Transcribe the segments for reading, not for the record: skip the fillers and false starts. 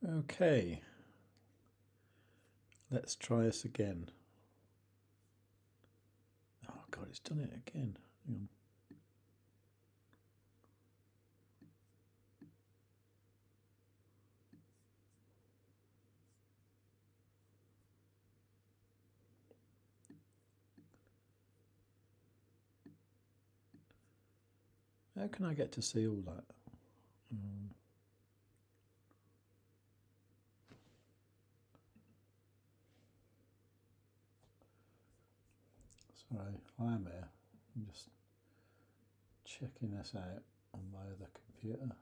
Okay, let's try this again. Oh God, it's done it again. Hang on. How can I get to see all that? Sorry, I am here. I'm just checking this out on my other computer.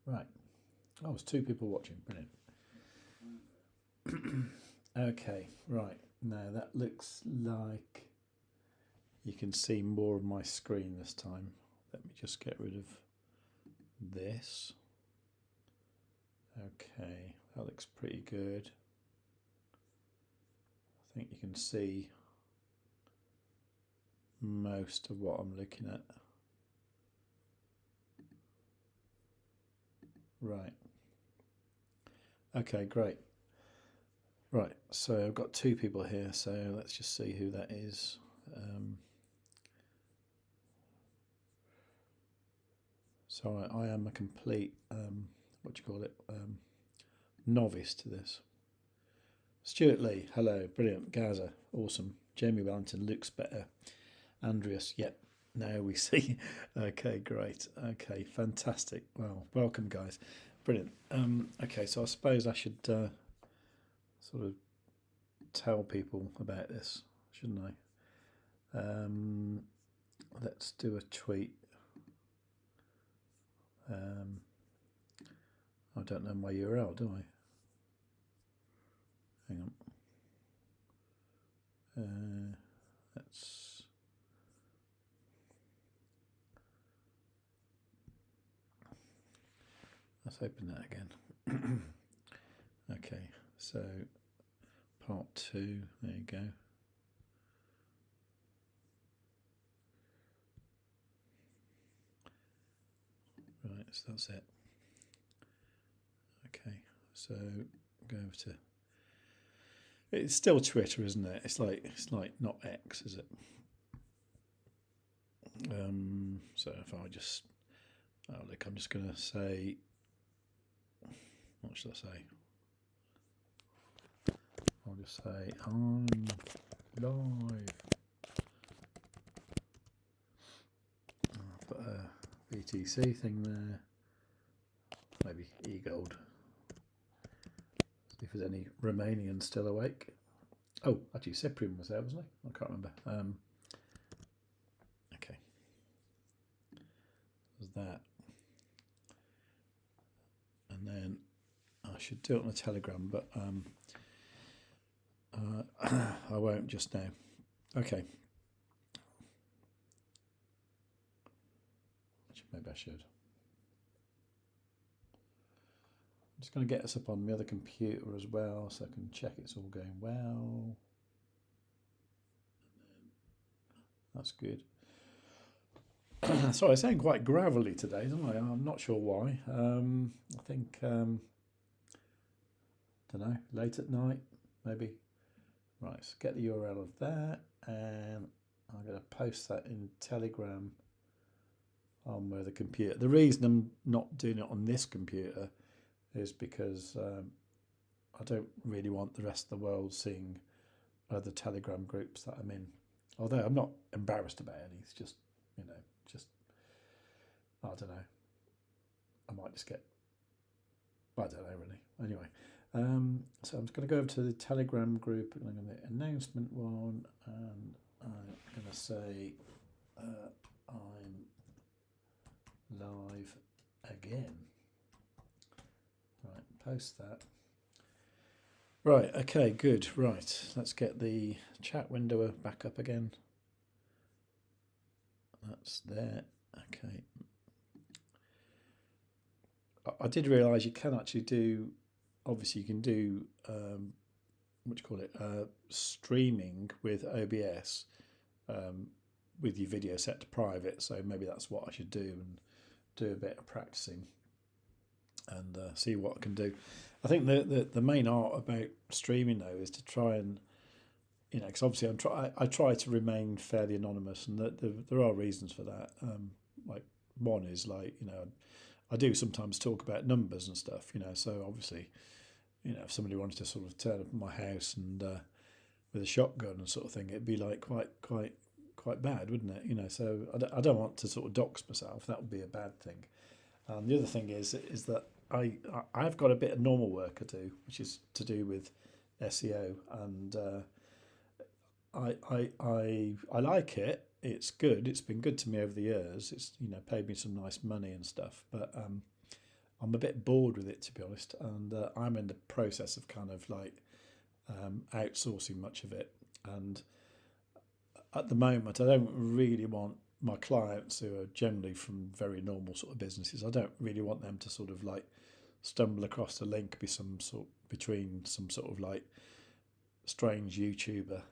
Right. Oh, it's 2 people watching. Brilliant. Okay, right. Now that looks like you can see more of my screen this time. Let me just get rid of this. Okay, that looks pretty good. I think you can see most of what I'm looking at. Right. Okay, great. Right, so I've got 2 people here, so let's just see who that is. So I am a complete, novice to this. Stuart Lee, hello, brilliant. Gaza, awesome. Jamie Wellington, Luke's better. Andreas, yep, now we see. Okay, great. Okay, fantastic. Well, welcome, guys. Brilliant. Okay, so I suppose I should sort of tell people about this, shouldn't I? Let's do a tweet. I don't know my URL, do I? Hang on. Let's open that again. Okay, so part 2, there you go. Right, so that's it. Okay, so go over to. It's still Twitter, isn't it? It's like not X, is it? So if I just, look, I'm just going to say, what should I say? I'll just say I'm live. I'll put a BTC thing there. Maybe E-Gold. See if there's any Romanians still awake. Oh, actually, Cyprian was there, wasn't he? I can't remember. Okay. There's that. And then I should do it on a Telegram, but I won't just now. Okay. Maybe I should. I'm just going to get this up on the other computer as well so I can check it's all going well. That's good. Sorry, I sound quite gravelly today, don't I? I'm not sure why. I think, don't know, late at night, maybe. Right, so get the URL of that, and I'm going to post that in Telegram on the other computer. The reason I'm not doing it on this computer is because I don't really want the rest of the world seeing other Telegram groups that I'm in. Although I'm not embarrassed about any, it's just, I don't know. I might just get, I don't know really. Anyway, so I'm just going to go over to the Telegram group and I'm going to announcement one, and I'm going to say I'm live again. Right, post that. Right, okay, good. Right, let's get the chat window back up again. That's there. Okay. I did realise you can actually do, obviously you can do streaming with OBS with your video set to private. So maybe that's what I should do, and do a bit of practicing and see what I can do. I think the main art about streaming though is to try and, because obviously I try to remain fairly anonymous, and there are reasons for that. Like one is like, I do sometimes talk about numbers and stuff, so obviously, if somebody wanted to sort of turn up at my house and with a shotgun and sort of thing, it'd be like quite bad, wouldn't it? So I don't want to sort of dox myself. That would be a bad thing. The other thing is that I've got a bit of normal work to do, which is to do with SEO, and I like it. It's good. It's been good to me over the years. It's paid me some nice money and stuff, but I'm a bit bored with it, to be honest, and I'm in the process of kind of like outsourcing much of it. And at the moment, I don't really want my clients, who are generally from very normal sort of businesses, I don't really want them to sort of like stumble across the link between some sort of like strange YouTuber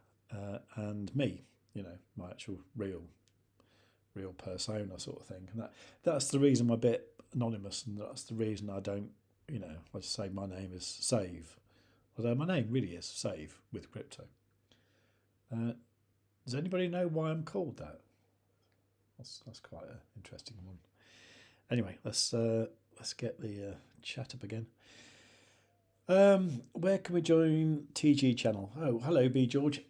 and me, my actual real persona sort of thing. And that's the reason I'm a bit anonymous, and that's the reason I don't, I just say my name is Save, although my name really is Save with Crypto. Does anybody know why I'm called that? That's quite an interesting one. Anyway, let's get the chat up again. Where can we join TG channel? Oh, hello, B George.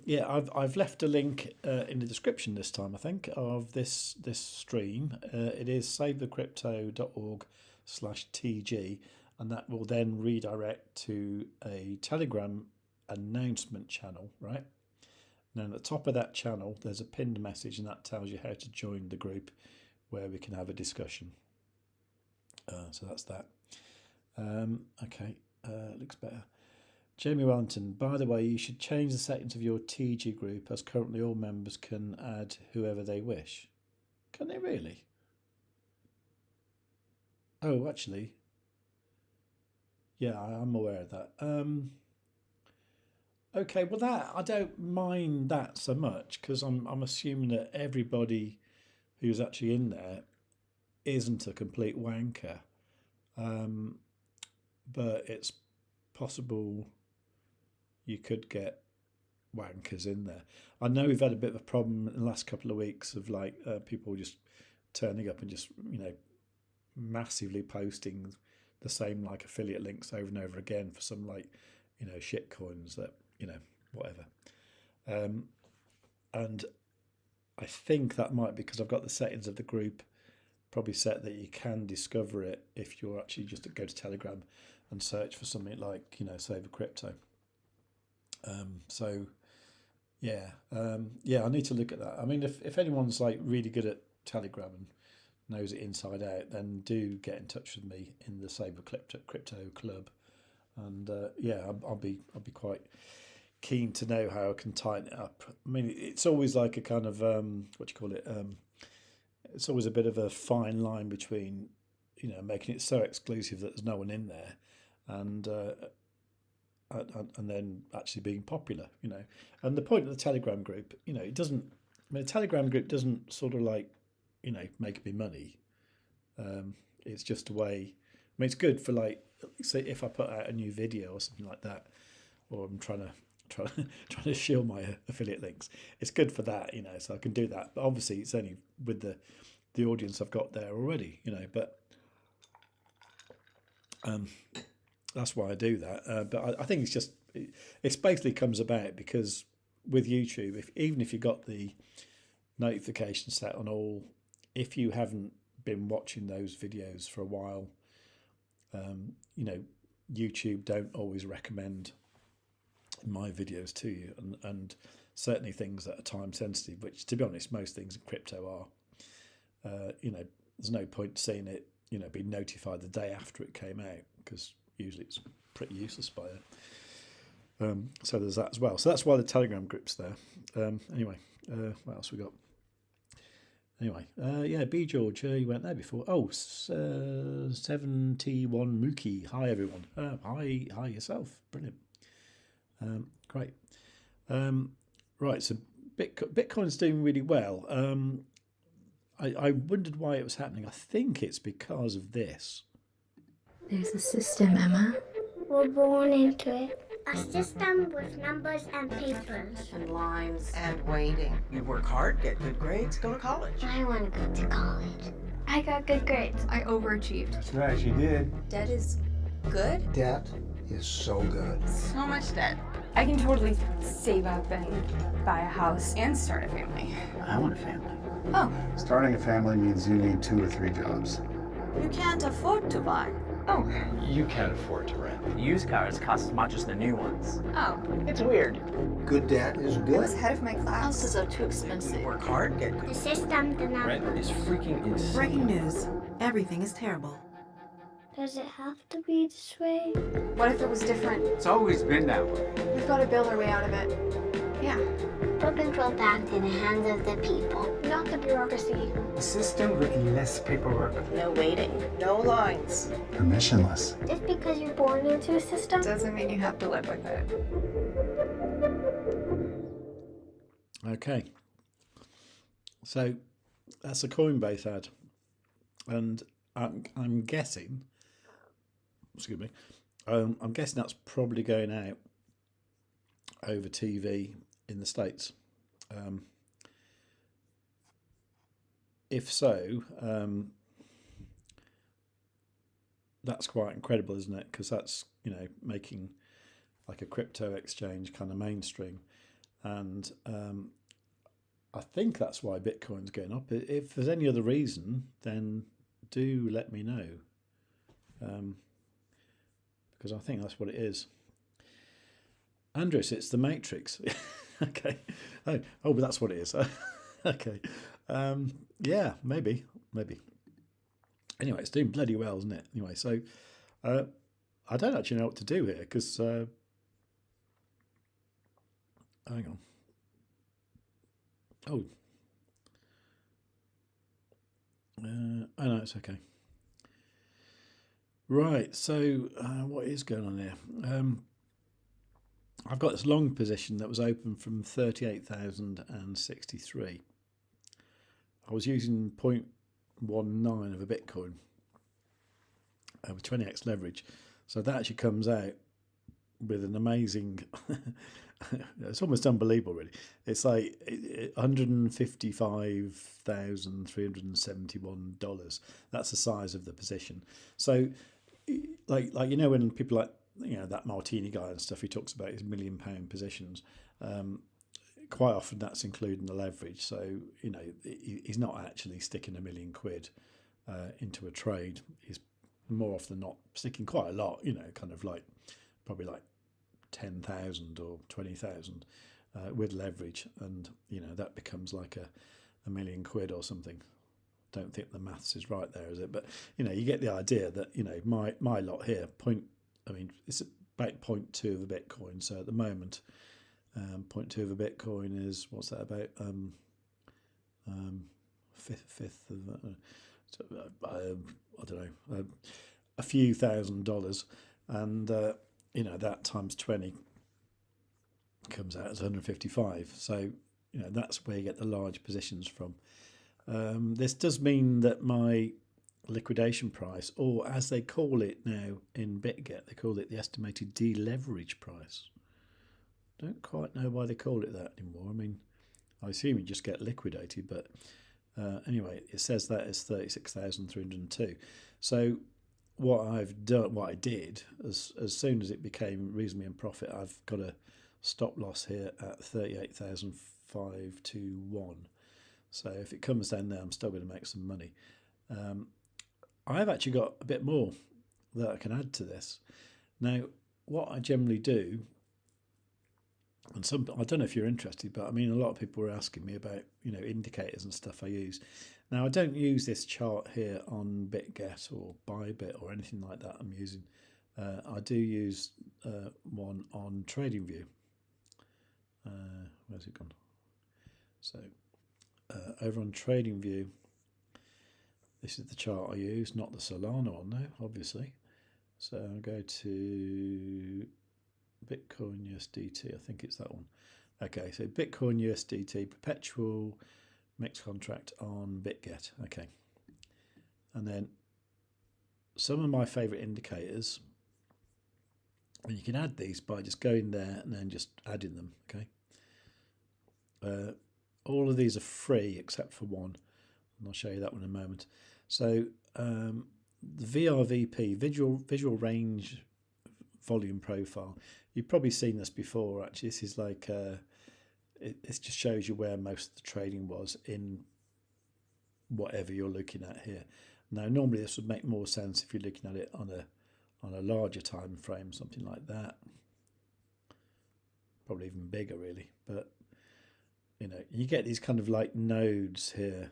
Yeah, I've left a link in the description this time, I think, of this stream. It is savethecrypto.org/TG, and that will then redirect to a Telegram announcement channel, right? Now, at the top of that channel, there's a pinned message, and that tells you how to join the group where we can have a discussion. So that's that. Okay, looks better. Jamie Wellington, by the way, you should change the settings of your TG group, as currently all members can add whoever they wish. Can they really? Oh, actually, yeah, I'm aware of that. Okay, well that I don't mind that so much, because I'm assuming that everybody who's actually in there isn't a complete wanker, but it's possible you could get wankers in there. I know we've had a bit of a problem in the last couple of weeks of like people just turning up and just massively posting the same like affiliate links over and over again for some like shit coins that whatever, and I think that might be because I've got the settings of the group probably set that you can discover it if you're actually just to go to Telegram and search for something like Save a Crypto. So yeah, I need to look at that. I mean, if anyone's like really good at Telegram and knows it inside out, then do get in touch with me in the Save a Crypto Club, and I'll be quite keen to know how I can tighten it up. I mean, it's always like a kind of it's always a bit of a fine line between making it so exclusive that there's no one in there, and then actually being popular. And the point of the Telegram group, it doesn't. I mean, the Telegram group doesn't sort of like make me money. It's just a way. I mean, it's good for like, say, if I put out a new video or something like that, or I'm trying to shield my affiliate links. It's good for that, so I can do that. But obviously, it's only with the audience I've got there already, But that's why I do that. But I think it's basically comes about because with YouTube, even if you've got the notification set on all, if you haven't been watching those videos for a while, YouTube don't always recommend my videos to you, and certainly things that are time sensitive, which to be honest most things in crypto are. There's no point seeing it be notified the day after it came out, because usually it's pretty useless by then. So there's that as well. So that's why the Telegram group's there. Anyway, what else we got? Anyway, yeah, B George, you went there before. Oh, 71 Mookie. Hi everyone. Hi yourself. Brilliant. Great. Right, so Bitcoin's doing really well. I wondered why it was happening. I think it's because of this. There's a system, Emma. We're born into it. A system with numbers and papers. And lines. And waiting. You work hard, get good grades, go to college. I want to go to college. I got good grades. I overachieved. That's right, you did. Debt is good? Debt is so good. So much debt. I can totally save up and buy a house and start a family. I want a family. Oh. Starting a family means you need 2 or 3 jobs. You can't afford to buy. Oh. You can't afford to rent. Used cars cost as much as the new ones. Oh. It's weird. Good debt is I was good. head of my class. Houses are too expensive. Work hard, get good. The system, the numbers. Rent is freaking insane. Breaking news. Everything is terrible. Does it have to be this way? What if it was different? It's always been that way. We've got to build our way out of it. Yeah. Put control back to the hands of the people, not the bureaucracy. A system with less paperwork. No waiting. No lines. Permissionless. Just because you're born into a system? Doesn't mean you have to live with it. Okay. So that's a Coinbase ad. And I'm guessing, excuse me, I'm guessing that's probably going out over TV in the States. If so, that's quite incredible, isn't it? Because that's, making like a crypto exchange kind of mainstream. And I think that's why Bitcoin's going up. If there's any other reason, then do let me know, because I think that's what it is. Andres, it's the Matrix. Okay. Oh, but that's what it is. Okay. Yeah, maybe. Anyway, it's doing bloody well, isn't it? Anyway, so I don't actually know what to do here because hang on. Oh. Oh no, it's okay. Right, so what is going on here? I've got this long position that was open from 38,063. I was using 0.19 of a Bitcoin with 20x leverage. So that actually comes out with an amazing, it's almost unbelievable really. It's like $155,371. That's the size of the position. So like when people like, that Martini guy and stuff, he talks about his £1 million positions. Quite often that's including the leverage. So, he's not actually sticking £1 million into a trade. He's more often than not sticking quite a lot, kind of like probably like 10,000 or 20,000 with leverage. And, that becomes like a £1 million or something. Don't think the maths is right there, is it? But, you get the idea that, my lot here, it's about 0.2 of a Bitcoin. So at the moment, 0.2 of a Bitcoin is, what's that about? Fifth of, I don't know, a few $1,000s. And, that times 20 comes out as 155. So, that's where you get the large positions from. This does mean that my liquidation price, or as they call it now in BitGet, they call it the estimated deleverage price. Don't quite know why they call it that anymore. I assume you just get liquidated, but anyway, it says that is 36,302. So what I did, as soon as it became reasonably in profit, I've got a stop loss here at 38,521. So if it comes down there, I'm still going to make some money. I've actually got a bit more that I can add to this. Now, what I generally do, and I don't know if you're interested, but a lot of people were asking me about, indicators and stuff I use. Now, I don't use this chart here on BitGet or Bybit or anything like that I'm using. I do use one on TradingView. Where's it gone? So, over on TradingView, this is the chart I use, not the Solana one though, obviously. So I'll go to Bitcoin USDT, I think it's that one. Okay, so Bitcoin USDT perpetual mixed contract on BitGet. Okay, and then some of my favorite indicators, and you can add these by just going there and then just adding them. Okay, all of these are free except for one, and I'll show you that one in a moment. So the VRVP, visual range volume profile, you've probably seen this before. Actually, this is like it just shows you where most of the trading was in whatever you're looking at here. Now, normally this would make more sense if you're looking at it on a larger time frame, something like that. Probably even bigger, really. But you know, you get these kind of like nodes here,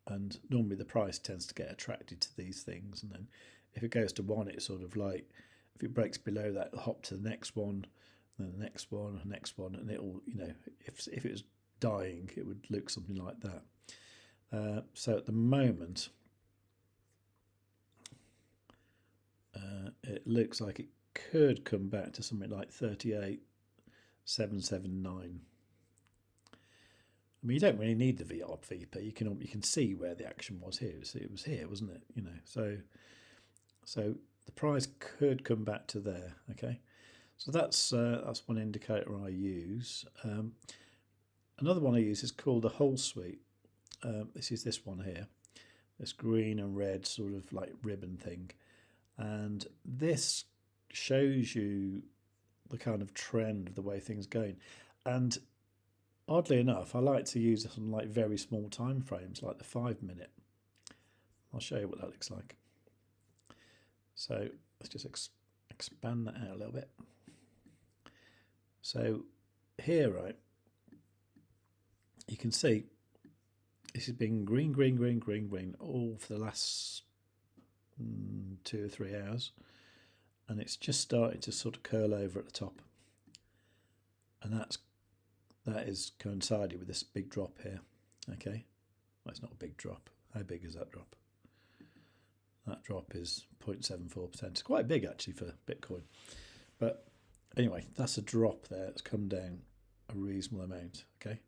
and normally the price tends to get attracted to these things. And then if it goes to one, it's sort of like, if it breaks below that, it'll hop to the next one, then the next one, the next one, and it'll, you know, if it was dying, it would look something like that. So at the moment, it looks like it could come back to something like 38,779. I mean, you don't really need the VRVP. You can see where the action was here. It was here, wasn't it? You know, so the price could come back to there. Okay, so that's one indicator I use. Another one I use is called the whole suite. This is this one here, this green and red sort of like ribbon thing, and this shows you the kind of trend of the way things are going. And oddly enough, I like to use this on like very small time frames, like the 5 minute. I'll show you what that looks like. So let's just expand that out a little bit. So here, right, you can see this has been green, green, green, green, green all for the last 2 or 3 hours, and it's just started to sort of curl over at the top, and that is coincided with this big drop here. Okay, well, it's not a big drop. How big is that drop? That drop is 0.74%. It's quite big actually for Bitcoin, but anyway, that's a drop there. It's come down a reasonable amount. Okay,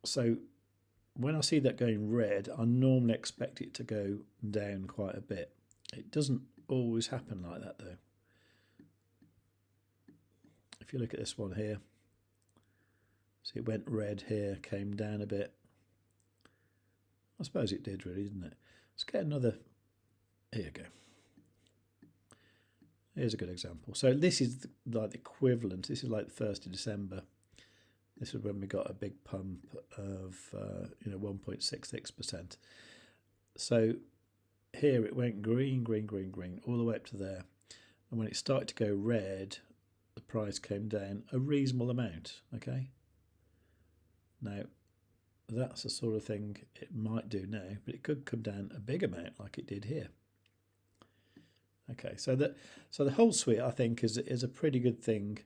so when I see that going red, I normally expect it to go down quite a bit. It doesn't always happen like that though. If you look at this one here, see it went red here, came down a bit. I suppose it did really, didn't it? Let's get another, here you go. Here's a good example. So this is like the equivalent, this is like the 1st of December. This is when we got a big pump of 1.66%. So here it went green, green, green, green, all the way up to there. And when it started to go red, the price came down a reasonable amount. Okay. Now, that's the sort of thing it might do now, but it could come down a big amount like it did here. Okay, so the whole suite I think is a pretty good thing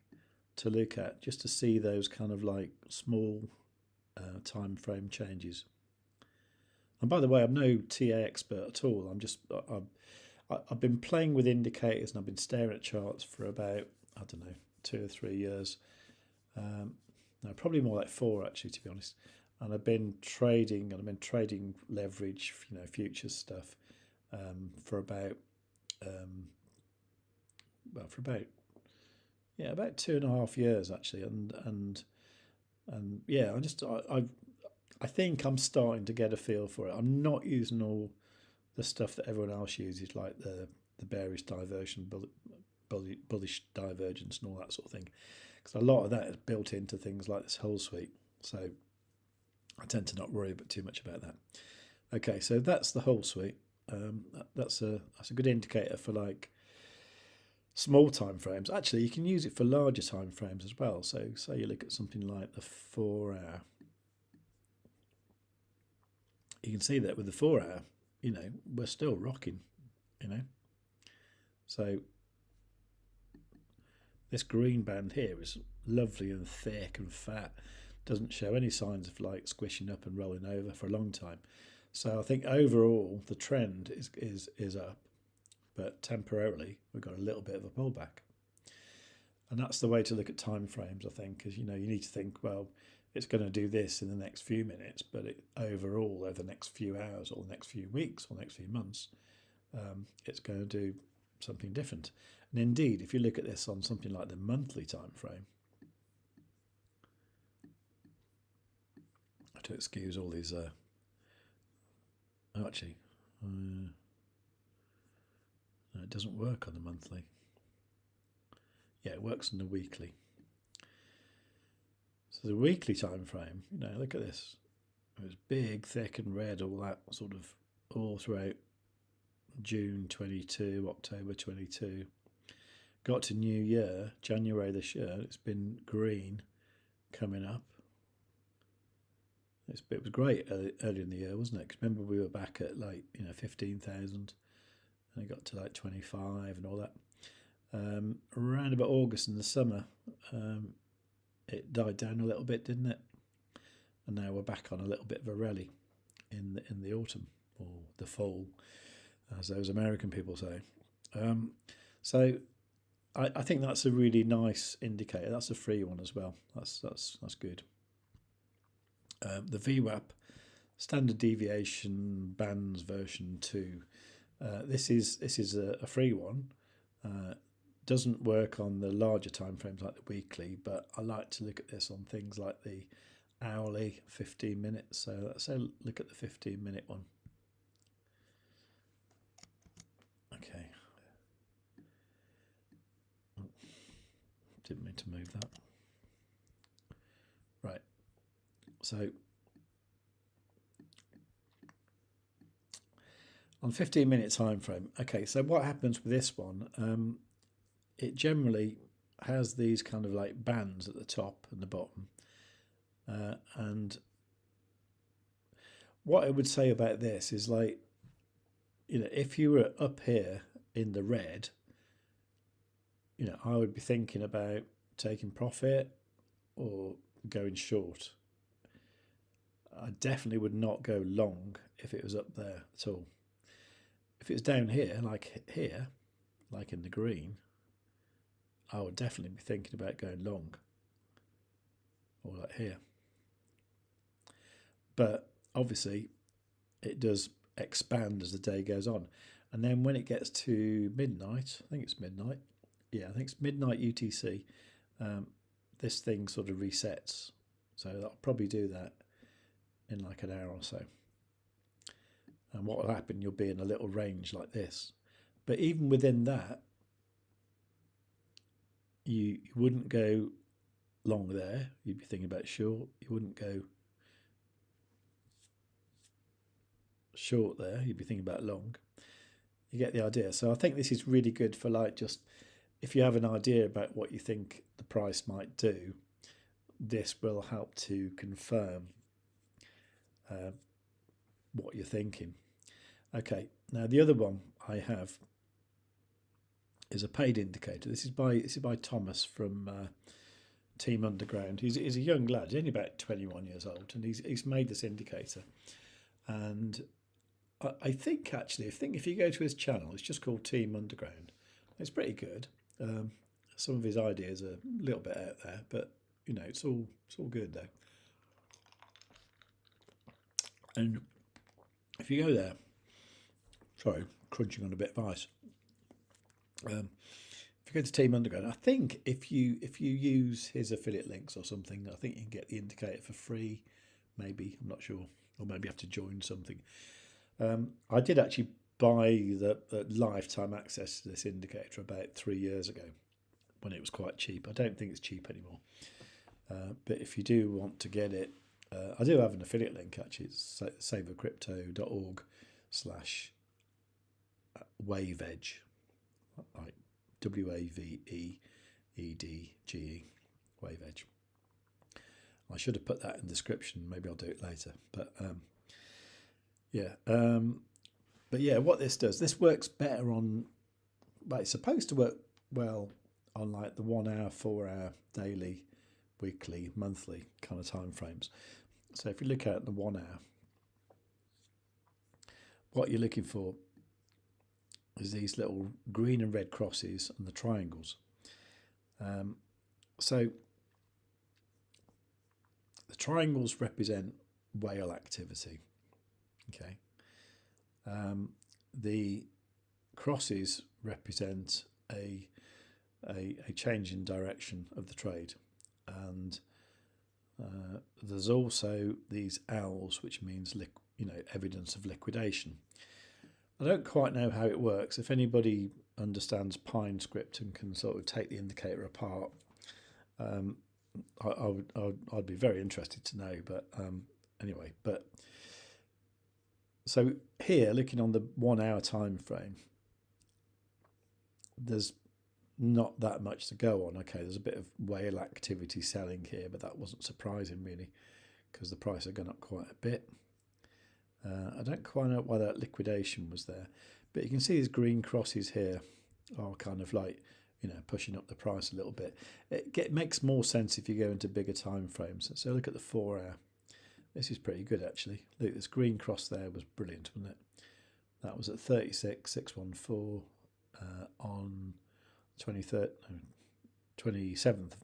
to look at, just to see those kind of like small time frame changes. And by the way, I'm no TA expert at all. I've been playing with indicators and I've been staring at charts for about, I don't know, 2 or 3 years. No, probably more like 4 actually, to be honest. And I've been trading leverage, futures stuff for about about 2.5 years actually, and yeah, I think I'm starting to get a feel for it. I'm not using all the stuff that everyone else uses, like the bearish diversion, bullish divergence, and all that sort of thing, because a lot of that is built into things like this whole suite. So I tend to not worry too much about that. Okay, so that's the whole suite. That's a good indicator for like small time frames. Actually, you can use it for larger time frames as well. So say you look at something like the 4 hour. You can see that with the 4 hour, we're still rocking, So this green band here is lovely and thick and fat. Doesn't show any signs of like squishing up and rolling over for a long time. So I think overall the trend is up. but temporarily we've got a little bit of a pullback. And that's the way to look at time frames, I think, because you need to think, well, it's going to do this in the next few minutes, but overall, over the next few hours or the next few weeks or next few months, it's going to do something different. And indeed, if you look at this on something like the monthly time frame, I have to excuse all these. No, it doesn't work on the monthly. Yeah, it works on the weekly. So the weekly time frame, look at this. It was big, thick and red, all that sort of all throughout June 22, October 22. Got to New Year, January this year, it's been green coming up. It was great early in the year, wasn't it? 'Cause remember we were back at 15,000 and it got to 25 and all that. Around about August in the summer, it died down a little bit, didn't it? And now we're back on a little bit of a rally in the autumn or the fall, as those American people say. So I think that's a really nice indicator. That's a free one as well. That's good. The VWAP, standard deviation bands version 2. This is a free one. Doesn't work on the larger time frames like the weekly, but I like to look at this on things like the hourly 15 minutes. So let's say look at the 15-minute one. Okay. Oh, didn't mean to move that. Right. So on 15-minute time frame. Okay, so what happens with this one? It generally has these kind of like bands at the top and the bottom. And what I would say about this is if you were up here in the red, I would be thinking about taking profit or going short. I definitely would not go long if it was up there at all. If it's down here, like in the green, I would definitely be thinking about going long, or like here. But obviously, it does expand as the day goes on. And then when it gets to midnight, I think it's midnight. Yeah, I think it's midnight UTC. This thing sort of resets. So I'll probably do that in like an hour or so. And what will happen, you'll be in a little range like this. But even within that, you wouldn't go long there. You'd be thinking about short. You wouldn't go short there. You'd be thinking about long. You get the idea. So I think this is really good for just if you have an idea about what you think the price might do, this will help to confirm what you're thinking. Okay, now the other one I have is a paid indicator. This is by Thomas from Team Underground. He's a young lad. He's only about 21 years old, and he's made this indicator. And I think actually, if you go to his channel, it's just called Team Underground. It's pretty good. Some of his ideas are a little bit out there, but it's all good though. And if you go there, sorry, crunching on a bit of ice. If you go to Team Underground, I think if you use his affiliate links or something, I think you can get the indicator for free. Maybe, I'm not sure, or maybe you have to join something. I did actually buy the lifetime access to this indicator about 3 years ago when it was quite cheap. I don't think it's cheap anymore. But if you do want to get it, I do have an affiliate link actually. It's savercrypto.org/wavedge, like WAVEEDGE, wavedge. I should have put that in the description. Maybe I'll do it later. But but yeah, what this does, this works better on. Well, it's supposed to work well on like the 1 hour, 4 hour, daily, weekly, monthly kind of time frames. So if you look at the 1 hour, what you're looking for is these little green and red crosses and the triangles. So the triangles represent whale activity. Okay. The crosses represent a change in direction of the trade, and there's also these owls, which means evidence of liquidation. I don't quite know how it works. If anybody understands Pine script and can sort of take the indicator apart, I'd be very interested to know. But anyway, so here, looking on the 1 hour time frame, there's not that much to go on. Okay, there's a bit of whale activity selling here, but that wasn't surprising really, because the price had gone up quite a bit. I don't quite know why that liquidation was there, but you can see these green crosses here are kind of like, pushing up the price a little bit. It makes more sense if you go into bigger time frames. So look at the 4 hour. This is pretty good actually. Look, this green cross there was brilliant, wasn't it? That was at 36,614 on 27th of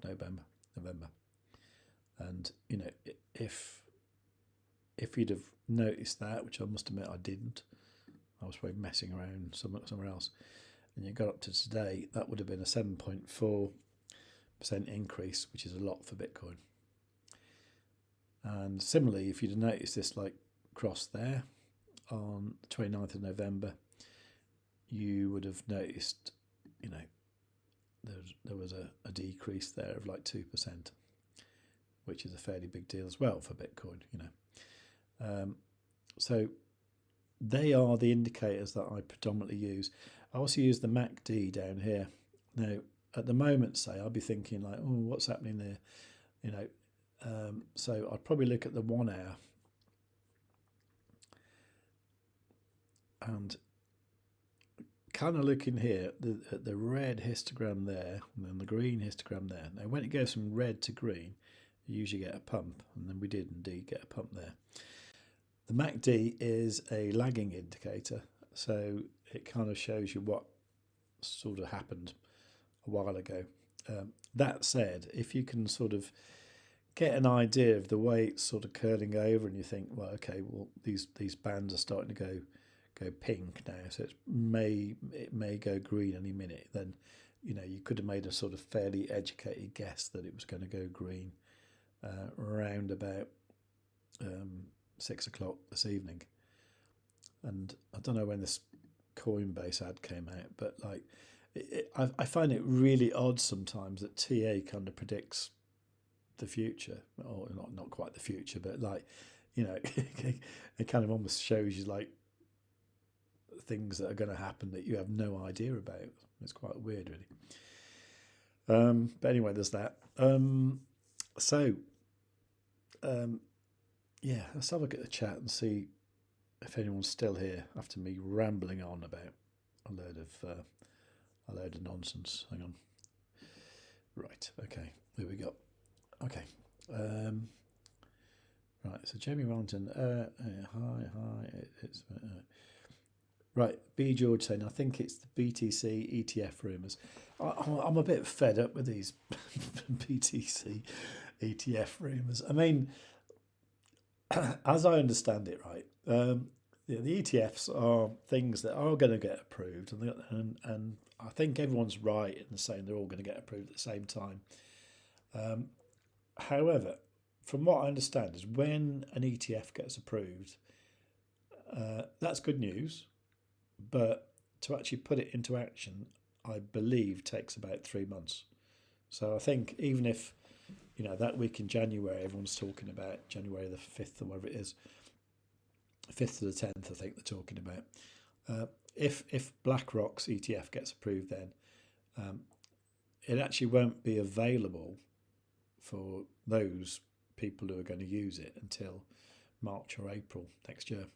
November. And if you'd have noticed that, which I must admit I didn't, I was probably messing around somewhere else, and you got up to today, that would have been a 7.4% increase, which is a lot for Bitcoin. And similarly, if you'd have noticed this like cross there on the 29th of November, you would have noticed, there was a decrease there of like 2%, which is a fairly big deal as well for Bitcoin, So they are the indicators that I predominantly use. I also use the MACD down here. Now, at the moment, say, I'll be thinking like, oh, what's happening there? So I'd probably look at the 1 hour and kind of looking here at the red histogram there and then the green histogram there. Now, when it goes from red to green, you usually get a pump, and then we did indeed get a pump there. The MACD is a lagging indicator, so it kind of shows you what sort of happened a while ago. That said, if you can sort of get an idea of the way it's sort of curling over, and you think, well, okay, well these bands are starting to go pink now, so it may go green any minute, then you could have made a sort of fairly educated guess that it was going to go green around about 6 o'clock this evening. And I don't know when this Coinbase ad came out, but like I find it really odd sometimes that TA kind of predicts the future, or not quite the future, but like it kind of almost shows you like things that are going to happen that you have no idea about. It's quite weird, really. But anyway, there's that. Yeah, let's have a look at the chat and see if anyone's still here after me rambling on about a load of nonsense. Hang on. Right. Okay. Here we go. Okay. Right. So Jamie Wellington. Hi. It's right. B George saying, I think it's the BTC ETF rumours. I'm a bit fed up with these BTC ETF rumours. I mean, as I understand it, right, the ETFs are things that are going to get approved, and I think everyone's right in saying they're all going to get approved at the same time. However, from what I understand is when an ETF gets approved, that's good news, but to actually put it into action, I believe takes about 3 months. So I think even if that week in January, everyone's talking about January the 5th or whatever it is, 5th to the 10th, I think they're talking about. If BlackRock's ETF gets approved, then it actually won't be available for those people who are going to use it until March or April next year,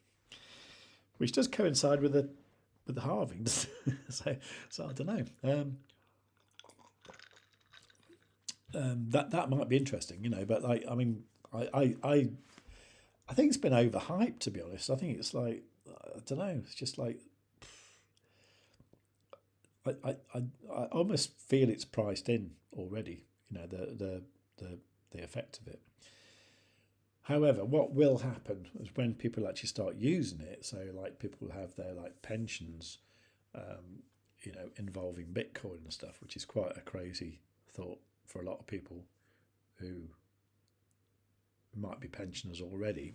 which does coincide with the halving. so I don't know. That might be interesting, but like, I mean, I think it's been overhyped, to be honest. I think it's like, I don't know, it's just like, I almost feel it's priced in already. You know, the effect of it. However, what will happen is when people actually start using it, so like people have their like pensions, you know, involving Bitcoin and stuff, which is quite a crazy thought for a lot of people who might be pensioners already.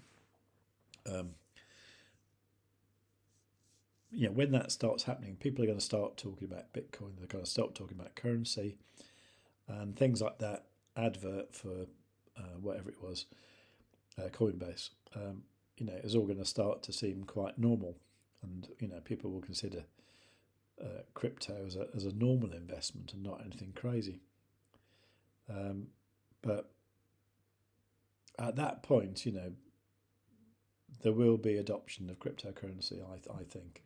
You know, when that starts happening, people are going to start talking about Bitcoin. They're going to start talking about currency and things like that. Advert for whatever it was, Coinbase. You know, is all going to start to seem quite normal, and you know, people will consider crypto as a normal investment and not anything crazy. But at that point, you know, there will be adoption of cryptocurrency, I think,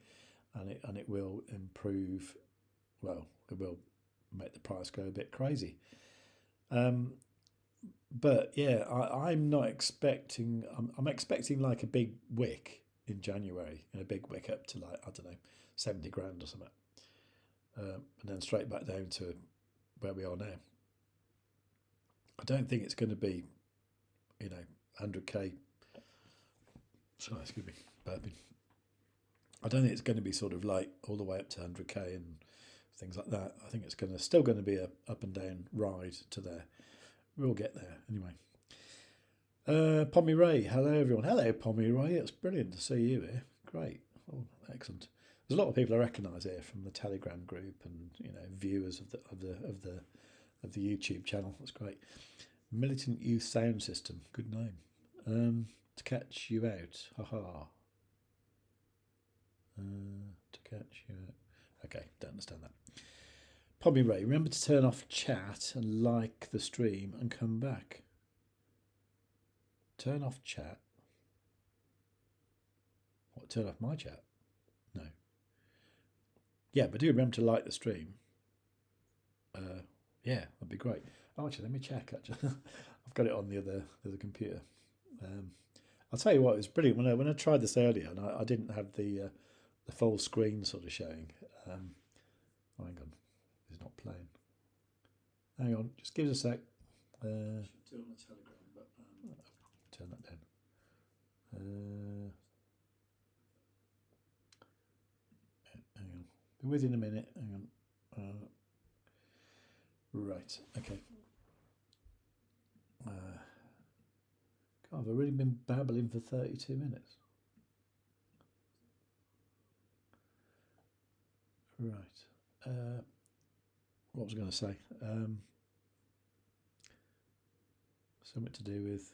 and it will improve. Well, it will make the price go a bit crazy. But yeah, I'm not expecting. I'm expecting like a big wick in January, and a big wick up to like, I don't know, 70 grand or something, and then straight back down to where we are now. I don't think it's going to be, you know, 100k. Sorry, excuse me, burping. I don't think it's going to be sort of like all the way up to 100k and things like that. I think it's still going to be a up and down ride to there. We'll get there anyway. Pommy Ray, hello everyone. Hello Pommy Ray, it's brilliant to see you here. Great, oh, excellent. There's a lot of people I recognise here from the Telegram group and you know viewers of the YouTube channel. That's great. Militant Youth Sound System, good name. To catch you out, haha. To catch you out. Okay, don't understand that. Pommy Ray, remember to turn off chat and like the stream and come back. Turn off chat. What, turn off my chat? No. Yeah, but do remember to like the stream. Yeah, that'd be great. Oh, actually, let me check. Actually, I've got it on the other computer. I'll tell you what, it was brilliant when I tried this earlier, and I didn't have the full screen sort of showing. Oh, hang on, it's not playing. Hang on, just give us a sec. Do it on the Telegram, but turn that down. Hang on, be with you in a minute. Hang on. Right, okay. God, I've already been babbling for 32 minutes. Right. What was I going to say? Something to do with.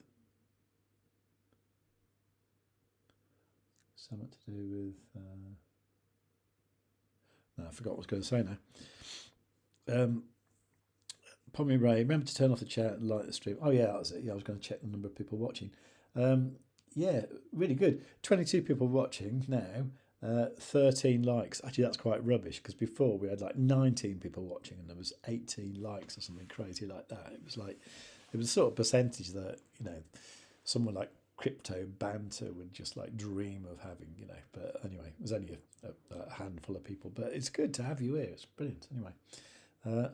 No, I forgot what I was going to say now. Pommy Ray, remember to turn off the chat and like the stream. Oh yeah, that was it. Yeah, I was going to check the number of people watching. Yeah, really good. 22 people watching now. 13 likes. Actually, that's quite rubbish because before we had like 19 people watching and there was 18 likes or something crazy like that. It was a sort of percentage that, you know, someone like Crypto Banter would just like dream of having, you know. But anyway, it was only a handful of people. But it's good to have you here. It's brilliant. Anyway,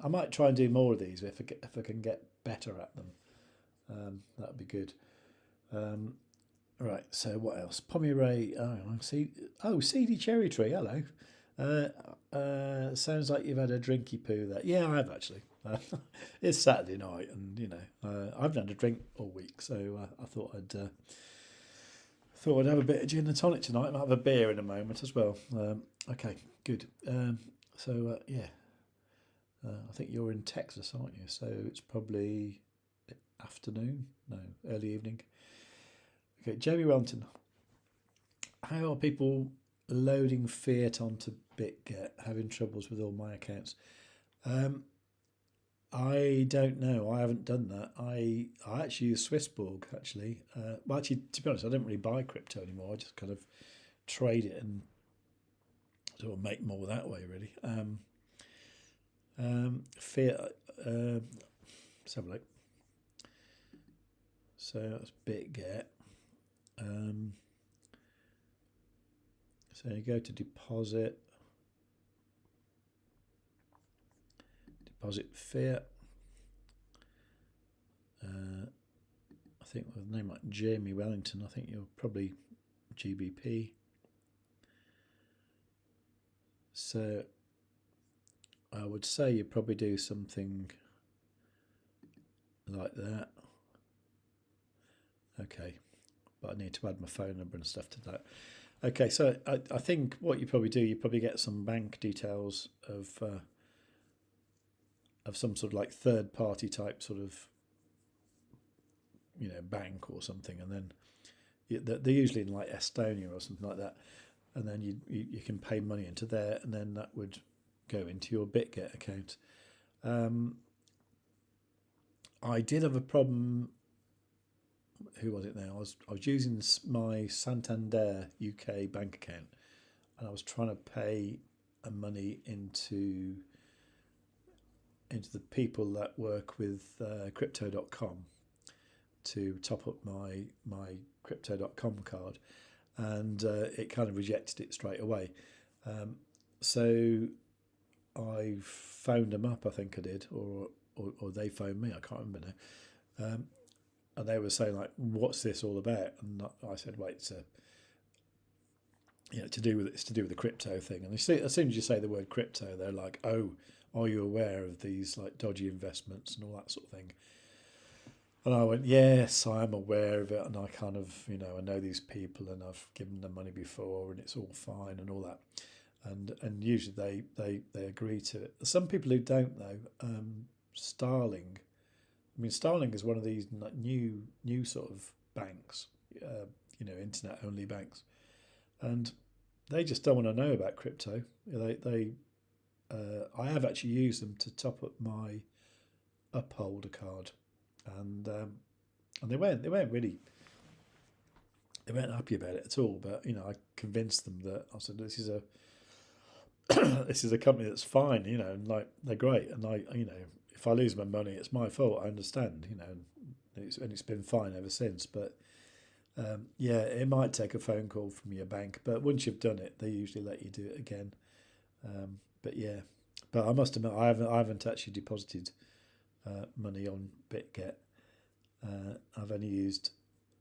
I might try and do more of these if I can get better at them. That would be good. Right, so what else? Pommy Ray, CD Cherry Tree, hello. Sounds like you've had a drinky poo there. Yeah, I have actually. It's Saturday night and, you know, I haven't had a drink all week, so I thought I'd have a bit of gin and tonic tonight. I might have a beer in a moment as well. Okay, good. Yeah. I think you're in Texas, aren't you? So it's probably afternoon? No, early evening. Okay, Jamie Wellington. How are people loading fiat onto BitGet, having troubles with all my accounts? I don't know. I haven't done that. I actually use Swissborg, actually. Well, actually, to be honest, I don't really buy crypto anymore. I just kind of trade it and sort of make more that way, really. Fiat, let's have a look. So that's BitGet. So you go to deposit. deposit fiat. I think with a name like Jamie Wellington, I think you're probably GBP. So I would say you probably do something like that. Okay, but I need to add my phone number and stuff to that. Okay, so I think what you probably do, you probably get some bank details of some sort of like third party type sort of, you know, bank or something, and then they're usually in like Estonia or something like that, and then you can pay money into there, and then that would go into your BitGet account. I did have a problem. Who was it now? I was using my Santander UK bank account, and I was trying to pay money into the people that work with crypto.com to top up my crypto.com card, and it kind of rejected it straight away. So I phoned them up, I think I did, or they phoned me, I can't remember now. And they were saying like, "What's this all about?" And I said, "Wait, it's to do with the crypto thing." And as soon as you say the word crypto, they're like, "Oh, are you aware of these like dodgy investments and all that sort of thing?" And I went, "Yes, I am aware of it, and I kind of, you know, I know these people, and I've given them money before, and it's all fine and all that." And usually they agree to it. Some people who don't though, Starling. I mean, Starling is one of these new sort of banks, you know, internet only banks, and they just don't want to know about crypto. I have actually used them to top up my Upholder card, and they weren't happy about it at all. But you know, I convinced them that I said this is a this is a company that's fine, you know, and like they're great, and you know, if I lose my money, it's my fault. I understand, you know, and it's been fine ever since. But yeah, it might take a phone call from your bank, but once you've done it, they usually let you do it again. But yeah, but I must admit, I haven't actually deposited money on BitGet. I've only used.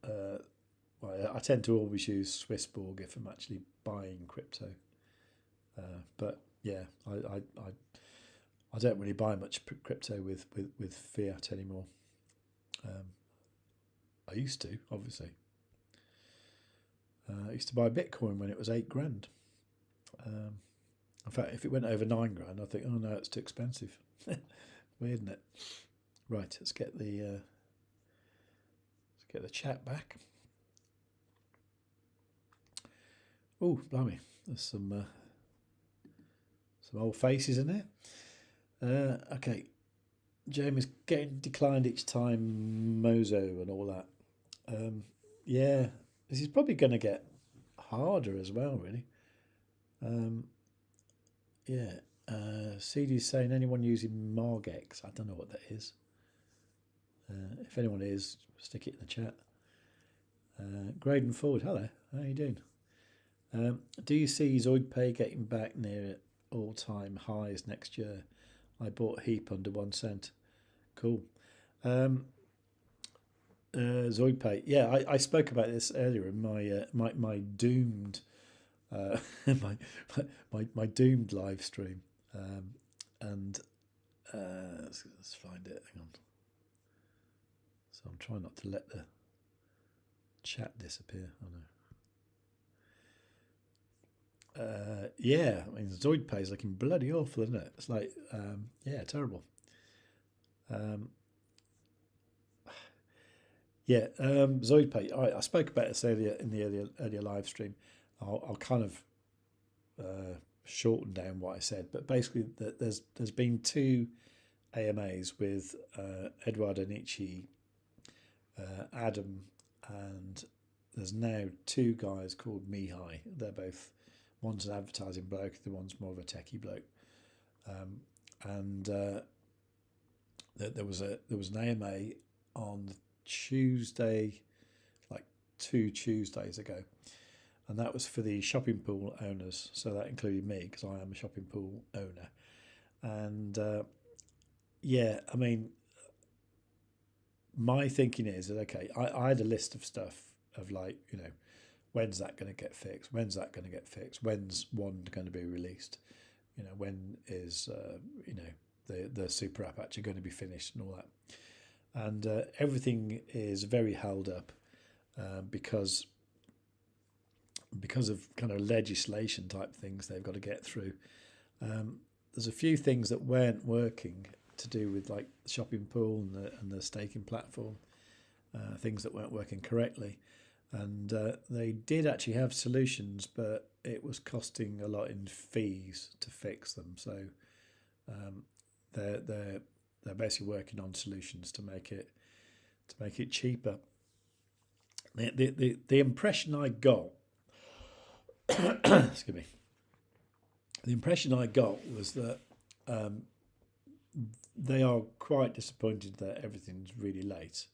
Well, I tend to always use Swissborg if I'm actually buying crypto. But yeah, I don't really buy much crypto with fiat anymore. I used to, obviously. I used to buy Bitcoin when it was $8,000. In fact, if it went over $9,000, I think, oh no, it's too expensive. Weird, isn't it? Right, let's get the chat back. Oh, blimey, there's some old faces in there. Okay, Jamie's getting declined each time, Mozo and all that. Yeah, this is probably going to get harder as well, really. Yeah, CD's saying anyone using Margex. I don't know what that is. If anyone is, stick it in the chat. Graydon Ford, hello, how are you doing? Do you see ZoidPay getting back near all-time highs next year? I bought Heap under 1 cent. Cool. ZoidPay. Yeah, I spoke about this earlier in my doomed my doomed live stream. And let's find it. Hang on. So I'm trying not to let the chat disappear. Oh no. Yeah, I mean ZoidPay is looking bloody awful, isn't it? It's like yeah, terrible. Yeah, ZoidPay. I spoke about this earlier in the earlier live stream. I'll kind of shorten down what I said, but basically there's been 2 AMAs with Eduardo Nietzsche, Adam, and there's now 2 guys called Mihai. They're both, one's an advertising bloke, the one's more of a techie bloke, and there was an AMA on Tuesday, like 2 Tuesdays ago, and that was for the shopping pool owners. So that included me because I am a shopping pool owner, and yeah, I mean, my thinking is that, okay, I had a list of stuff of like, you know, when's that going to get fixed? When's that going to get fixed? When's one going to be released? You know, when is, you know, the super app actually going to be finished and all that? And everything is very held up because of kind of legislation type things they've got to get through. There's a few things that weren't working to do with like the shopping pool and the staking platform, things that weren't working correctly. And they did actually have solutions, but it was costing a lot in fees to fix them. So they're basically working on solutions to make it cheaper. The impression I got, excuse me, the impression I got was that they are quite disappointed that everything's really late,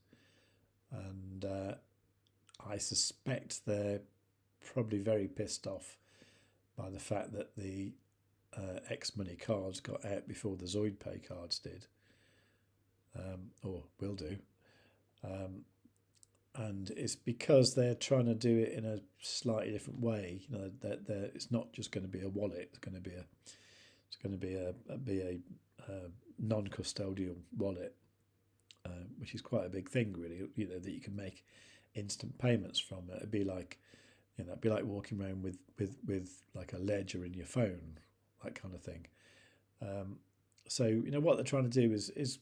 and I suspect they're probably very pissed off by the fact that the X-Money cards got out before the ZoidPay cards did, or will do. And it's because they're trying to do it in a slightly different way. You know, that it's not just going to be a wallet. It's going to be a non-custodial wallet, which is quite a big thing, really. You know, that you can make instant payments from. It'd be like, you know, it'd be like walking around with like a ledger in your phone, that kind of thing. So you know what they're trying to do is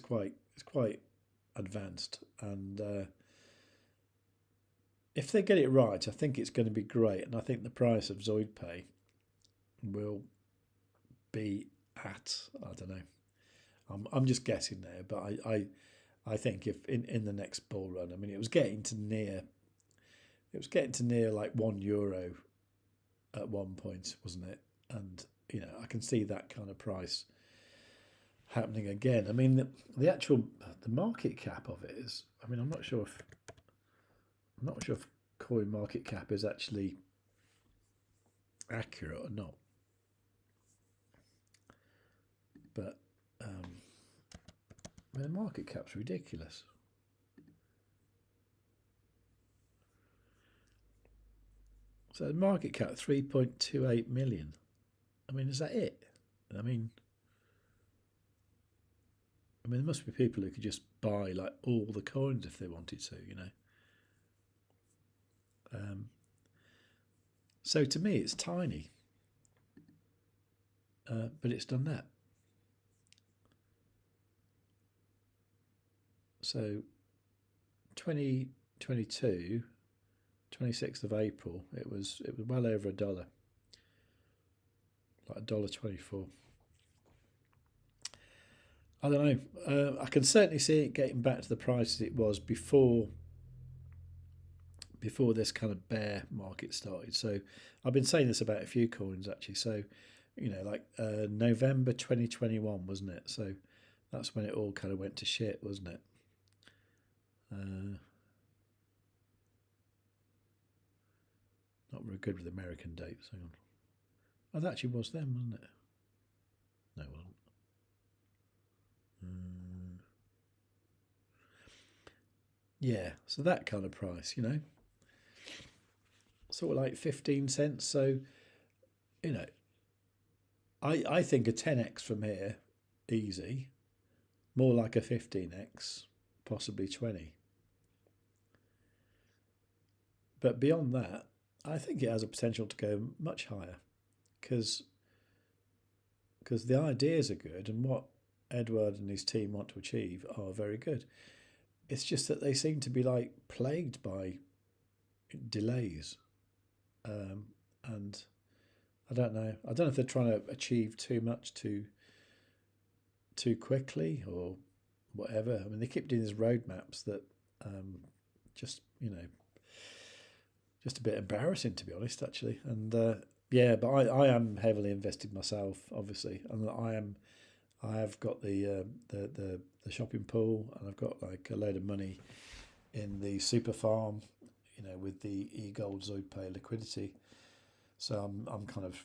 quite advanced, and if they get it right, I think it's going to be great, and I think the price of ZoidPay will be at, I don't know, I'm just guessing there, but I think if in the next bull run, I mean, it was getting to near like €1 at one point, wasn't it? And you know, I can see that kind of price happening again. I mean, the market cap of it is, I mean, I'm not sure if coin market cap is actually accurate or not, but I mean, the market cap's ridiculous. So the market cap 3.28 million. I mean, is that it? I mean, there must be people who could just buy like all the coins if they wanted to, you know. So to me, it's tiny, but it's done that. So 2022, 26th of April, it was well over $1, like $1.24. I don't know. I can certainly see it getting back to the prices it was before this kind of bear market started. So I've been saying this about a few coins actually. So, you know, like November 2021, wasn't it? So that's when it all kind of went to shit, wasn't it? Not very good with American dates. Hang on. Oh, that actually was them, wasn't it? No, it wasn't. Yeah, so that kind of price, you know, sort of like 15 cents. So, you know, I think a 10x from here, easy, more like a 15x, possibly 20. But beyond that, I think it has a potential to go much higher, because the ideas are good and what Edward and his team want to achieve are very good. It's just that they seem to be like plagued by delays, and I don't know if they're trying to achieve too much too quickly or whatever. I mean, they keep doing these roadmaps that just, you know, just a bit embarrassing, to be honest, actually. And yeah, but I am heavily invested myself, obviously, and I have got the shopping pool, and I've got like a load of money in the super farm, you know, with the eGold ZoidPay liquidity. So I'm kind of,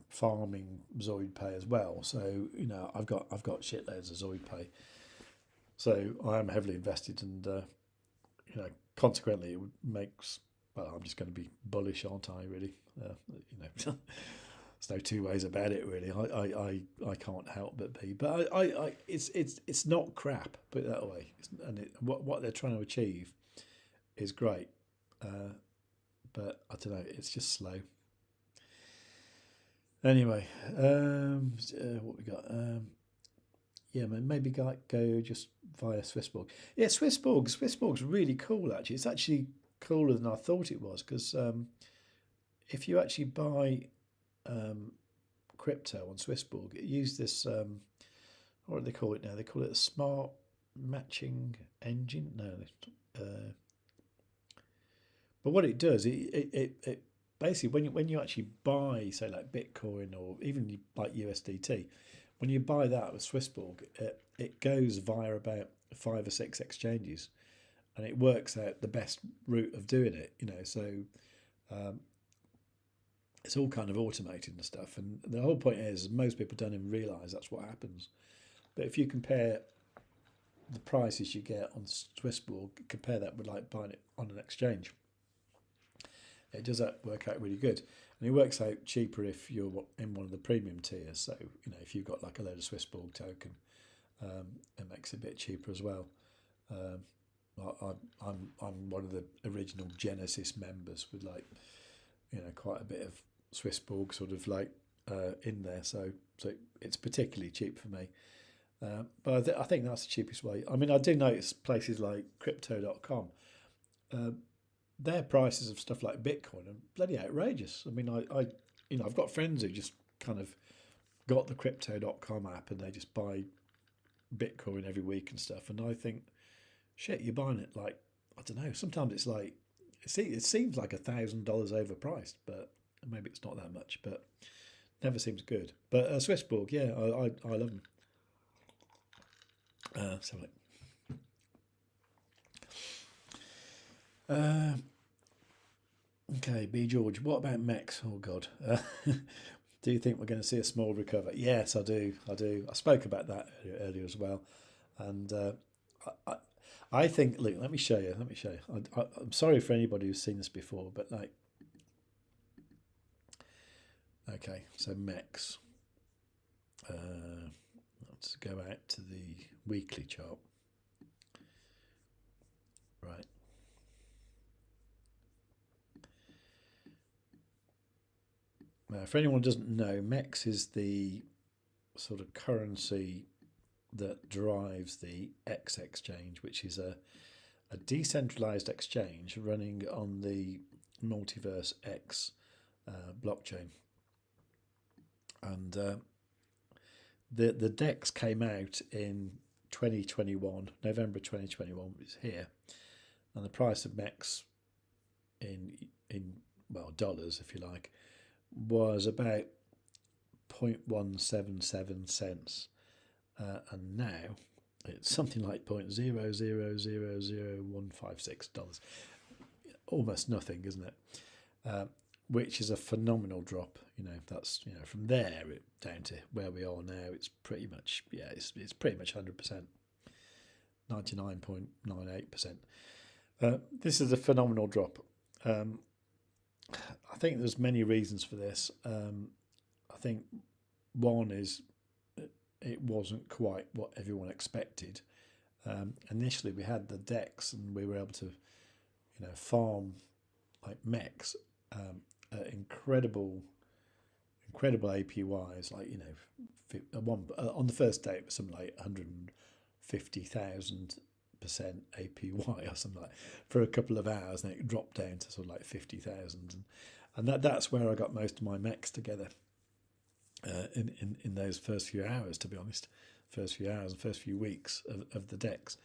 farming Zoid Pay as well. So I've got shitloads of Zoid Pay. So I am heavily invested, and consequently, it makes. Well, I'm just going to be bullish, aren't I? Really, there's no two ways about it. Really, I can't help but be. But it's not crap. Put it that way. What they're trying to achieve is great, but I don't know. It's just slow. Anyway, what we got? Yeah, maybe go just via Swissborg. Yeah, Swissborg's really cool, actually. It's actually cooler than I thought it was, because if you actually buy crypto on Swissborg, it uses this, what do they call it now? They call it a smart matching engine. No, but what it does, it basically, when you actually buy, say, like Bitcoin or even like USDT, when you buy that with Swissborg, it goes via about 5 or 6 exchanges, and it works out the best route of doing it. So it's all kind of automated and stuff. And the whole point is, most people don't even realise that's what happens. But if you compare the prices you get on Swissborg, compare that with like buying it on an exchange, it does work out really good. And it works out cheaper if you're in one of the premium tiers. So, if you've got like a load of Swissborg token, it makes it a bit cheaper as well. I'm one of the original Genesis members with like, quite a bit of Swissborg sort of like in there. So it's particularly cheap for me. But I think that's the cheapest way. I mean, I do notice places like crypto.com, their prices of stuff like Bitcoin are bloody outrageous. I mean, I've got friends who just kind of got the crypto.com app and they just buy Bitcoin every week and stuff. And I think, shit, you're buying it like, I don't know, sometimes it's like, it seems like $1,000 overpriced, but maybe it's not that much, but never seems good. But Swissborg, yeah, I love them. Okay, B. George, what about MEX? Oh, God. Do you think we're going to see a small recovery? Yes, I do. I spoke about that earlier as well. And I think, look, let me show you. I'm sorry for anybody who's seen this before, but like, okay, so MEX. Let's go out to the weekly chart. Right. Now, for anyone who doesn't know, MEX is the sort of currency that drives the X exchange, which is a decentralized exchange running on the Multiverse X blockchain. And the DEX came out in 2021, November 2021, which is here, and the price of MEX in dollars, if you like, was about 0.177 cents. And now it's something like $0.0000156, almost nothing, isn't it? Which is a phenomenal drop. That's from there down to where we are now. It's pretty much it's pretty much 100%, 99.98%. This is a phenomenal drop. I think there's many reasons for this. I think one is it wasn't quite what everyone expected. Initially, we had the DEX and we were able to, farm like MEX at incredible APYs. Like on the first day it was something like 150,000% APY or something like for a couple of hours, and it dropped down to sort of like 50,000, and that's where I got most of my MEX together. In those first few hours, to be honest, first few weeks of the DEX,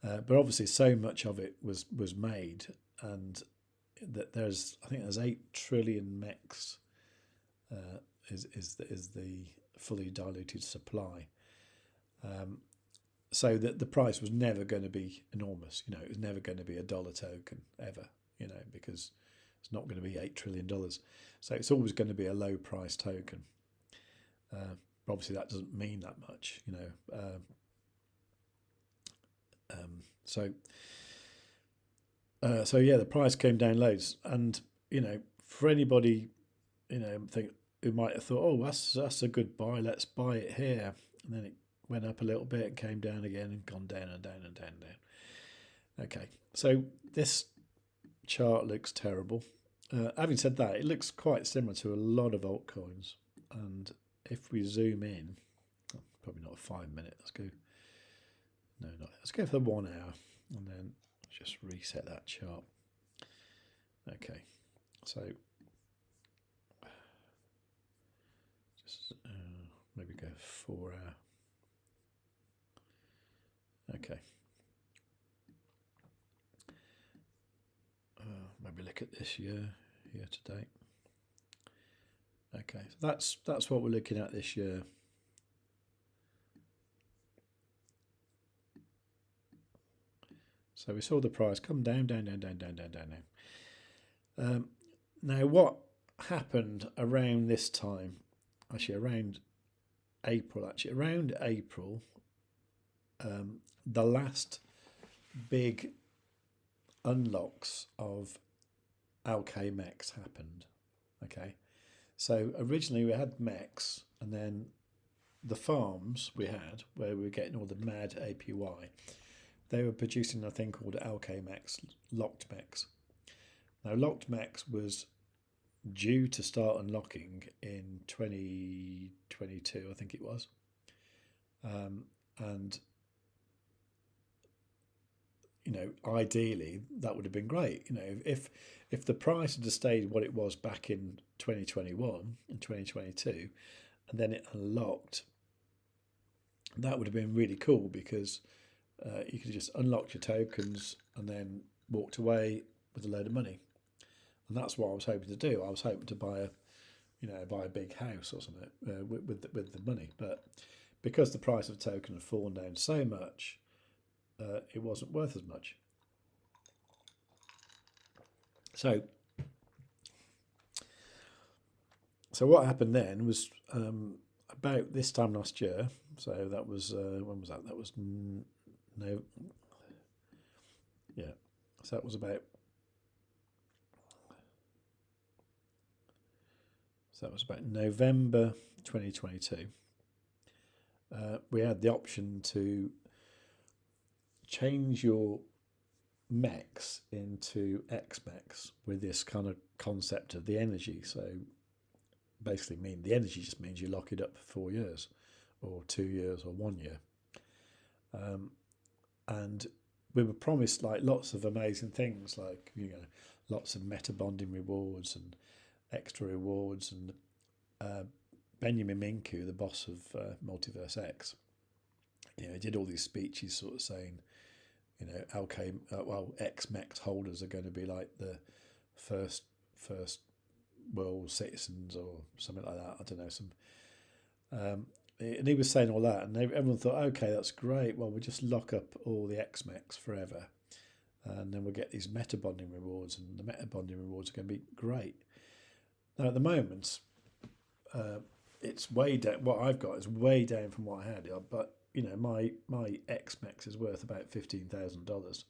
but obviously so much of it was made, and that there's 8 trillion MEX is the fully diluted supply. So that the price was never going to be enormous. It was never going to be a dollar token ever. Because It's not going to be $8 trillion. So it's always going to be a low price token. But obviously that doesn't mean that much, you know. So yeah, the price came down loads, and you know, for anybody, you know, who might have thought, oh, that's a good buy, let's buy it here, and then it went up a little bit and came down again and gone down and down and down and down. Okay, so this chart looks terrible. Having said that, it looks quite similar to a lot of altcoins, and if we zoom in, probably not 5 minutes. Let's go. No, not. Let's go for the 1 hour, and then just reset that chart. Okay, so just maybe go 4 hour. Okay. Maybe look at this year to date. Okay, so that's what we're looking at this year. So we saw the price come down. Now what happened around this time? Actually, around April. The last big unlocks of LKMEX happened. Okay, so originally we had MEX, and then the farms we had where we were getting all the mad APY, they were producing a thing called LKMEX, locked MEX. Now locked MEX was due to start unlocking in 2022, I think it was, and you know, ideally that would have been great. You know, if the price had stayed what it was back in 2021 and 2022, and then it unlocked, that would have been really cool, because you could have just unlocked your tokens and then walked away with a load of money. And that's what I was hoping to do. I was hoping to buy a big house or something with the money. But because the price of the token had fallen down so much, it wasn't worth as much. So what happened then was about this time last year. So that was when was that? That was no. Yeah. So that was about. So that was about November 2022. We had the option to change your MEX into XMEX with this kind of concept of the energy. So basically the energy just means you lock it up for 4 years or 2 years or 1 year. And we were promised like lots of amazing things, like, you know, lots of meta bonding rewards and extra rewards. And Benjamin Minku, the boss of Multiverse X, you know, he did all these speeches sort of saying, you know, XMEX holders are going to be like the first world citizens or something like that. I don't know, and he was saying all that, and everyone thought, okay, that's great. Well, we'll just lock up all the XMEX forever, and then we'll get these meta bonding rewards, and the meta bonding rewards are going to be great. Now, at the moment, it's way down. What I've got is way down from what I had, but you know, my XMEX is worth about $15,000,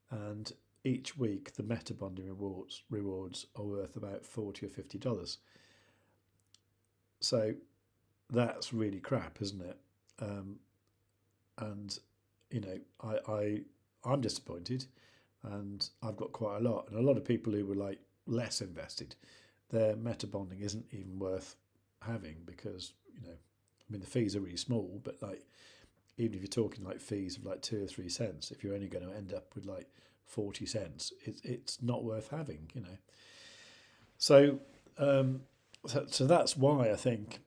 and each week the meta bonding rewards are worth about $40 or $50. So that's really crap, isn't it? And you know, I'm disappointed, and I've got quite a lot, and a lot of people who were like less invested, their meta bonding isn't even worth having, because, you know, I mean, the fees are really small, but like, even if you're talking like fees of like 2 or 3 cents, if you're only going to end up with like 40 cents, it's not worth having, you know. So so that's why I think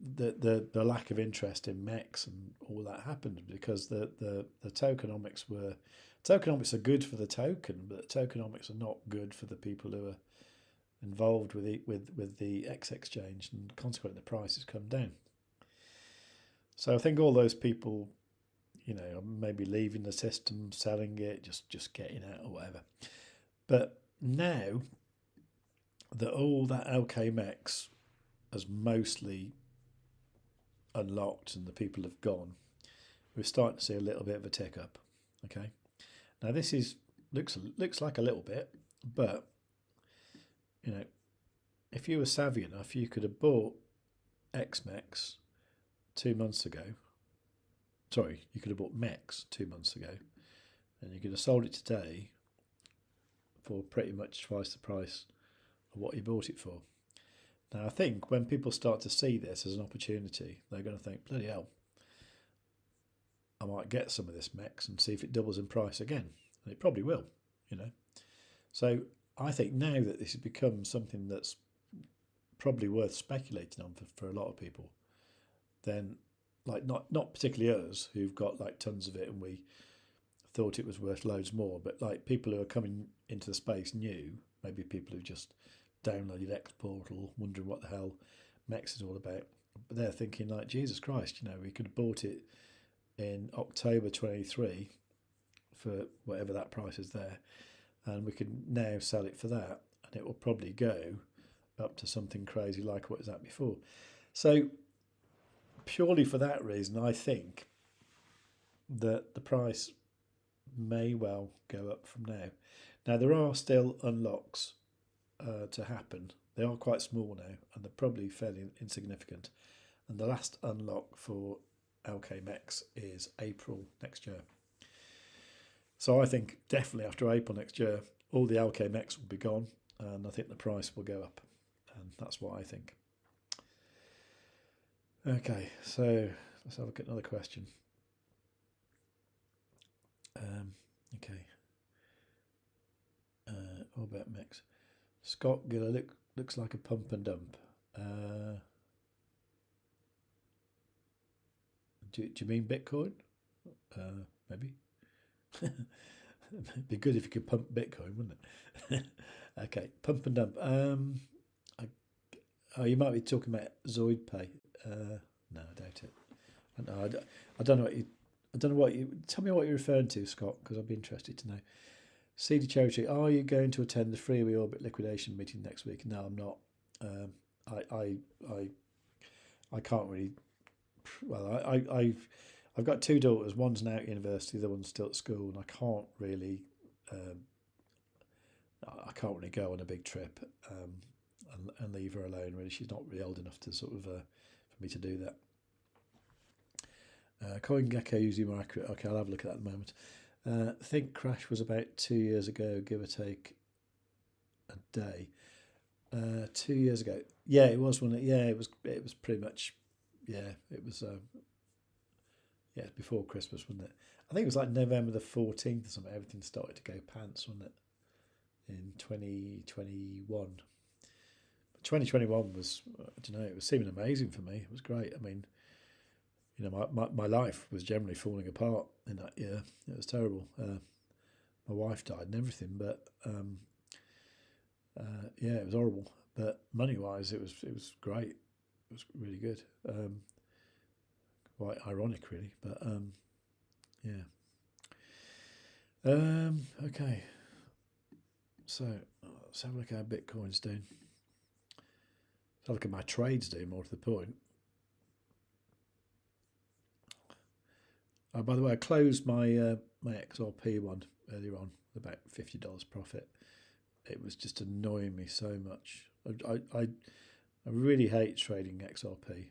the lack of interest in MEX and all that happened, because the tokenomics are good for the token, but the tokenomics are not good for the people who are involved with the X exchange, and consequently the price has come down. So I think all those people, you know, are maybe leaving the system, selling it, just getting out or whatever. But now that all that LKMX has mostly unlocked and the people have gone, we're starting to see a little bit of a tick up. Okay, now this is looks like a little bit, but you know, if you were savvy enough, you could have bought XMEX 2 months ago. Sorry, you could have bought MEX 2 months ago, and you could have sold it today for pretty much twice the price of what you bought it for. Now, I think when people start to see this as an opportunity, they're going to think, bloody hell, I might get some of this MEX and see if it doubles in price again. And it probably will, you know. So I think now that this has become something that's probably worth speculating on for a lot of people, then like not particularly us who've got like tons of it and we thought it was worth loads more, but like people who are coming into the space new, maybe people who just downloaded X Portal, wondering what the hell MEX is all about, but they're thinking like, Jesus Christ, you know, we could have bought it in October 23 for whatever that price is there, and we could now sell it for that, and it will probably go up to something crazy like what it was at before. So purely for that reason, I think that the price may well go up from now. Now, there are still unlocks to happen. They are quite small now, and they're probably fairly insignificant. And the last unlock for LKMX is April next year. So I think definitely after April next year, all the LKMX will be gone, and I think the price will go up. And that's what I think. Okay, so let's have a look at another question. Okay. What about mix? Scott Giller looks like a pump and dump. Do you mean Bitcoin? Maybe. It'd be good if you could pump Bitcoin, wouldn't it? Okay, pump and dump. You might be talking about Zoid Pay. No, I doubt it. I don't know what you. I don't know what you. Tell me what you're referring to, Scott, because I'd be interested to know. CD Cherry Tree, are you going to attend the Freeway Orbit liquidation meeting next week? No, I'm not. I can't really. Well, I've got two daughters. One's now at university, the other one's still at school, and I can't really. I can't really go on a big trip and leave her alone. Really, she's not really old enough to sort of for me to do that. CoinGecko usually more accurate. Okay, I'll have a look at that at the moment. I think crash was about 2 years ago, give or take a day. 2 years ago, yeah, it was when it was pretty much, yeah, it was before Christmas, wasn't it? I think it was like November the 14th or something. Everything started to go pants, wasn't it? In 2021. But 2021 was, I don't know, it was seeming amazing for me. It was great. I mean, you know, my life was generally falling apart in that year. It was terrible. My wife died and everything, but yeah, it was horrible. But money-wise, it was great. It was really good. Quite ironic, really, but yeah. Okay. So let's have a look at how Bitcoin's doing. Let's have a look at my trades doing, more to the point. Oh, by the way, I closed my my XRP one earlier on with about $50 profit. It was just annoying me so much. I really hate trading XRP.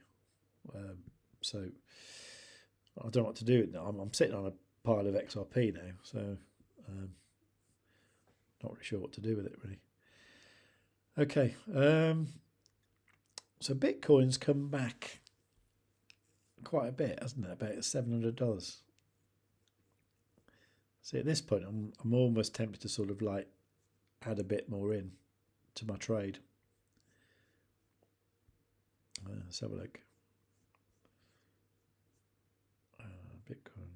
So I don't know what to do with it now. I'm sitting on a pile of XRP now, so not really sure what to do with it, really. Okay, so Bitcoin's come back quite a bit, hasn't it? About $700. See, at this point, I'm almost tempted to sort of like add a bit more in to my trade. Let's have a look. Bitcoin.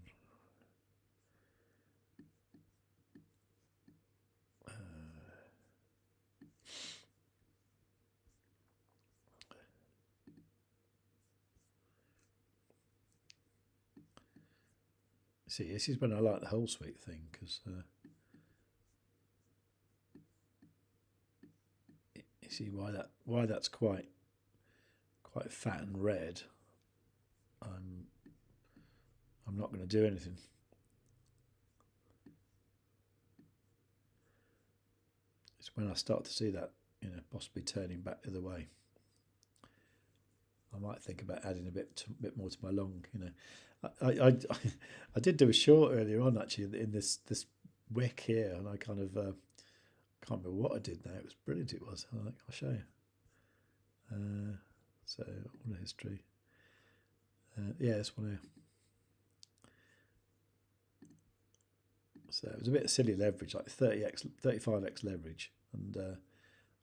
See, this is when I like the whole sweet thing, because see why that's quite fat and red. I'm not going to do anything. It's when I start to see that, possibly turning back the other way. I might think about adding a bit more to my long. I did do a short earlier on actually in this wick here, and I kind of can't remember what I did now. It was brilliant. It was. I'll show you. So order history. Yeah, this one here. So it was a bit of silly leverage, like 30x, 35x leverage, and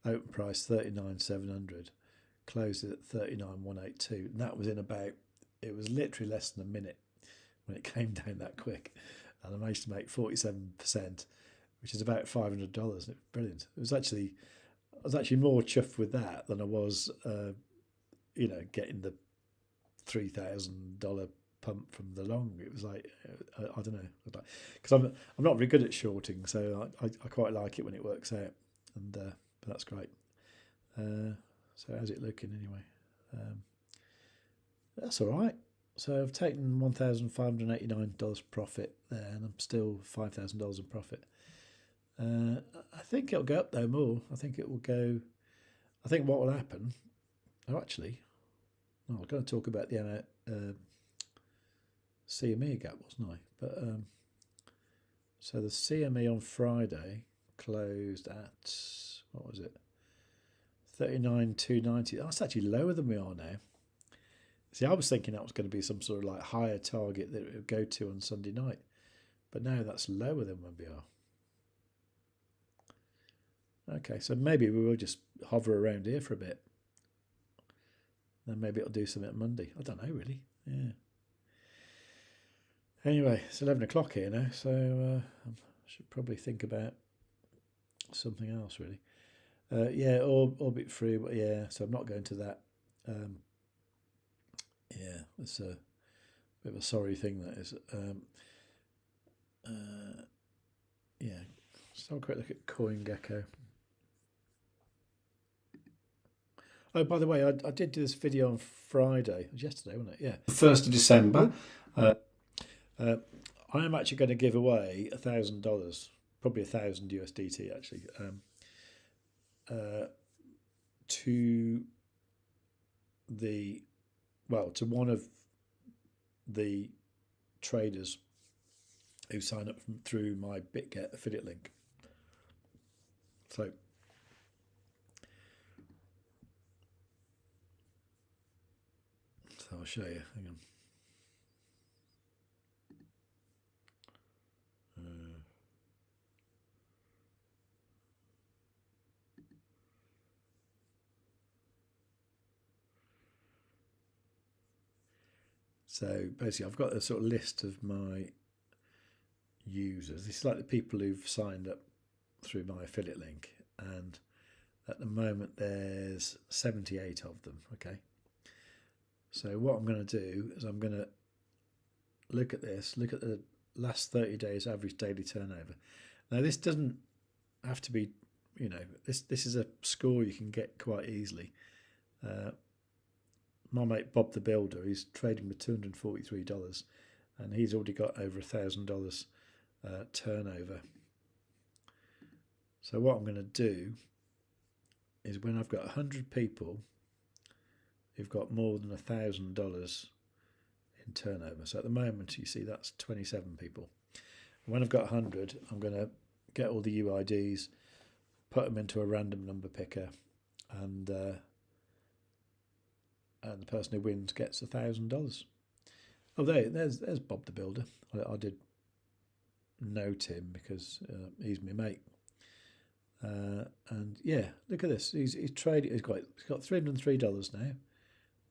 open price 39,700, closed it at 39,182, and that was in about, it was literally less than a minute when it came down that quick, and I managed to make 47%, which is about $500. It was brilliant. I was actually more chuffed with that than I was, getting the $3,000 pump from the long. It was like, I don't know, because I'm not very good at shorting, so I quite like it when it works out, and but that's great. So how's it looking anyway? That's all right. So I've taken $1,589 profit there, and I'm still $5,000 in profit. I think it'll go up though more. I think it will go. I think what will happen. I'm going to talk about the CME gap, wasn't I? But so the CME on Friday closed at, what was it? 39,290. That's actually lower than we are now. See, I was thinking that was going to be some sort of like higher target that it would go to on Sunday night, but now that's lower than where we are. Okay, so maybe we will just hover around here for a bit. Then maybe it'll do something on Monday. I don't know really. Yeah. Anyway, it's 11 o'clock here now, so I should probably think about something else really. Yeah, orbit free, but yeah, so I'm not going to that. Yeah, it's a bit of a sorry thing, that is. Yeah, let's have a quick look at CoinGecko. Oh, by the way, I did do this video on Friday. It was yesterday, wasn't it? Yeah. 1st of December. I am actually going to give away $1,000, probably 1,000 USDT actually, to one of the traders who sign up through my BitGet affiliate link. So I'll show you. Hang on. So basically, I've got a sort of list of my users. It's like the people who've signed up through my affiliate link, and at the moment there's 78 of them. Okay. So what I'm going to do is I'm going to look at this, look at the last 30 days average daily turnover. Now this doesn't have to be, this is a score you can get quite easily. My mate Bob the Builder, he's trading with $243, and he's already got over $1,000 turnover. So what I'm going to do is, when I've got 100 people who've got more than $1,000 in turnover, so at the moment you see that's 27 people. When I've got 100, I'm going to get all the UIDs, put them into a random number picker, and the person who wins gets $1,000. Oh, there's Bob the Builder. I did note him because he's my mate. And yeah, look at this. He's trading. He's got $303 now.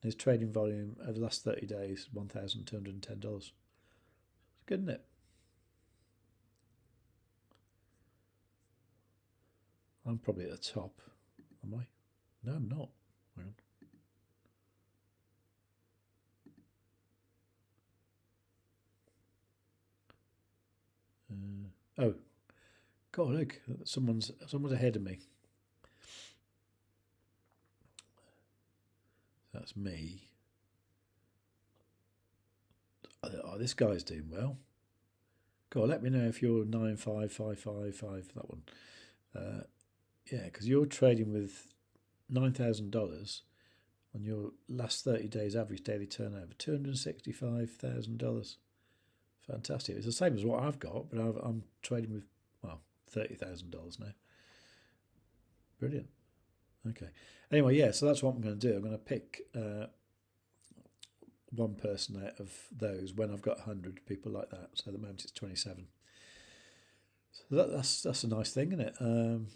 His trading volume over the last 30 days, $1,210. It's good, isn't it? I'm probably at the top, am I? No, I'm not. Hang on. Oh, God, look! Someone's ahead of me. That's me. Oh, this guy's doing well. Go on, let me know if you're 95555, that one. Yeah, because you're trading with $9,000 on your last 30 days average daily turnover, $265,000. Fantastic. It's the same as what I've got, but I'm trading with, well, $30,000 now. Brilliant. Okay. Anyway, yeah, so that's what I'm going to do. I'm going to pick one person out of those when I've got 100 people like that. So at the moment it's 27. So that's a nice thing, isn't it?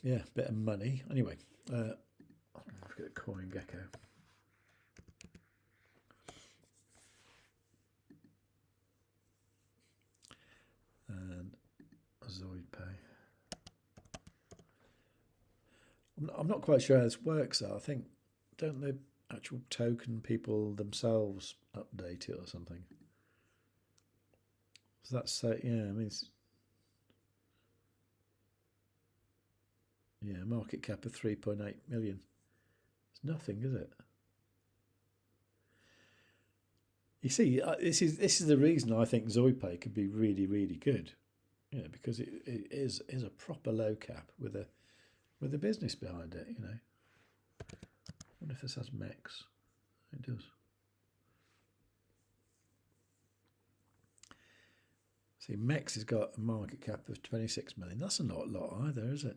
Yeah, bit of money. Anyway, I've got a coin gecko. And Zoid Pay. I'm not quite sure how this works though. I think, don't the actual token people themselves update it or something? So that's yeah, I mean, yeah, market cap of 3.8 million. It's nothing, is it? You see, this is the reason I think ZoidPay could be really, really good. You know, because it is a proper low cap with a business behind it. You know, I wonder if this has MEX. It does. See, MEX has got a market cap of 26 million. That's not a lot either, is it?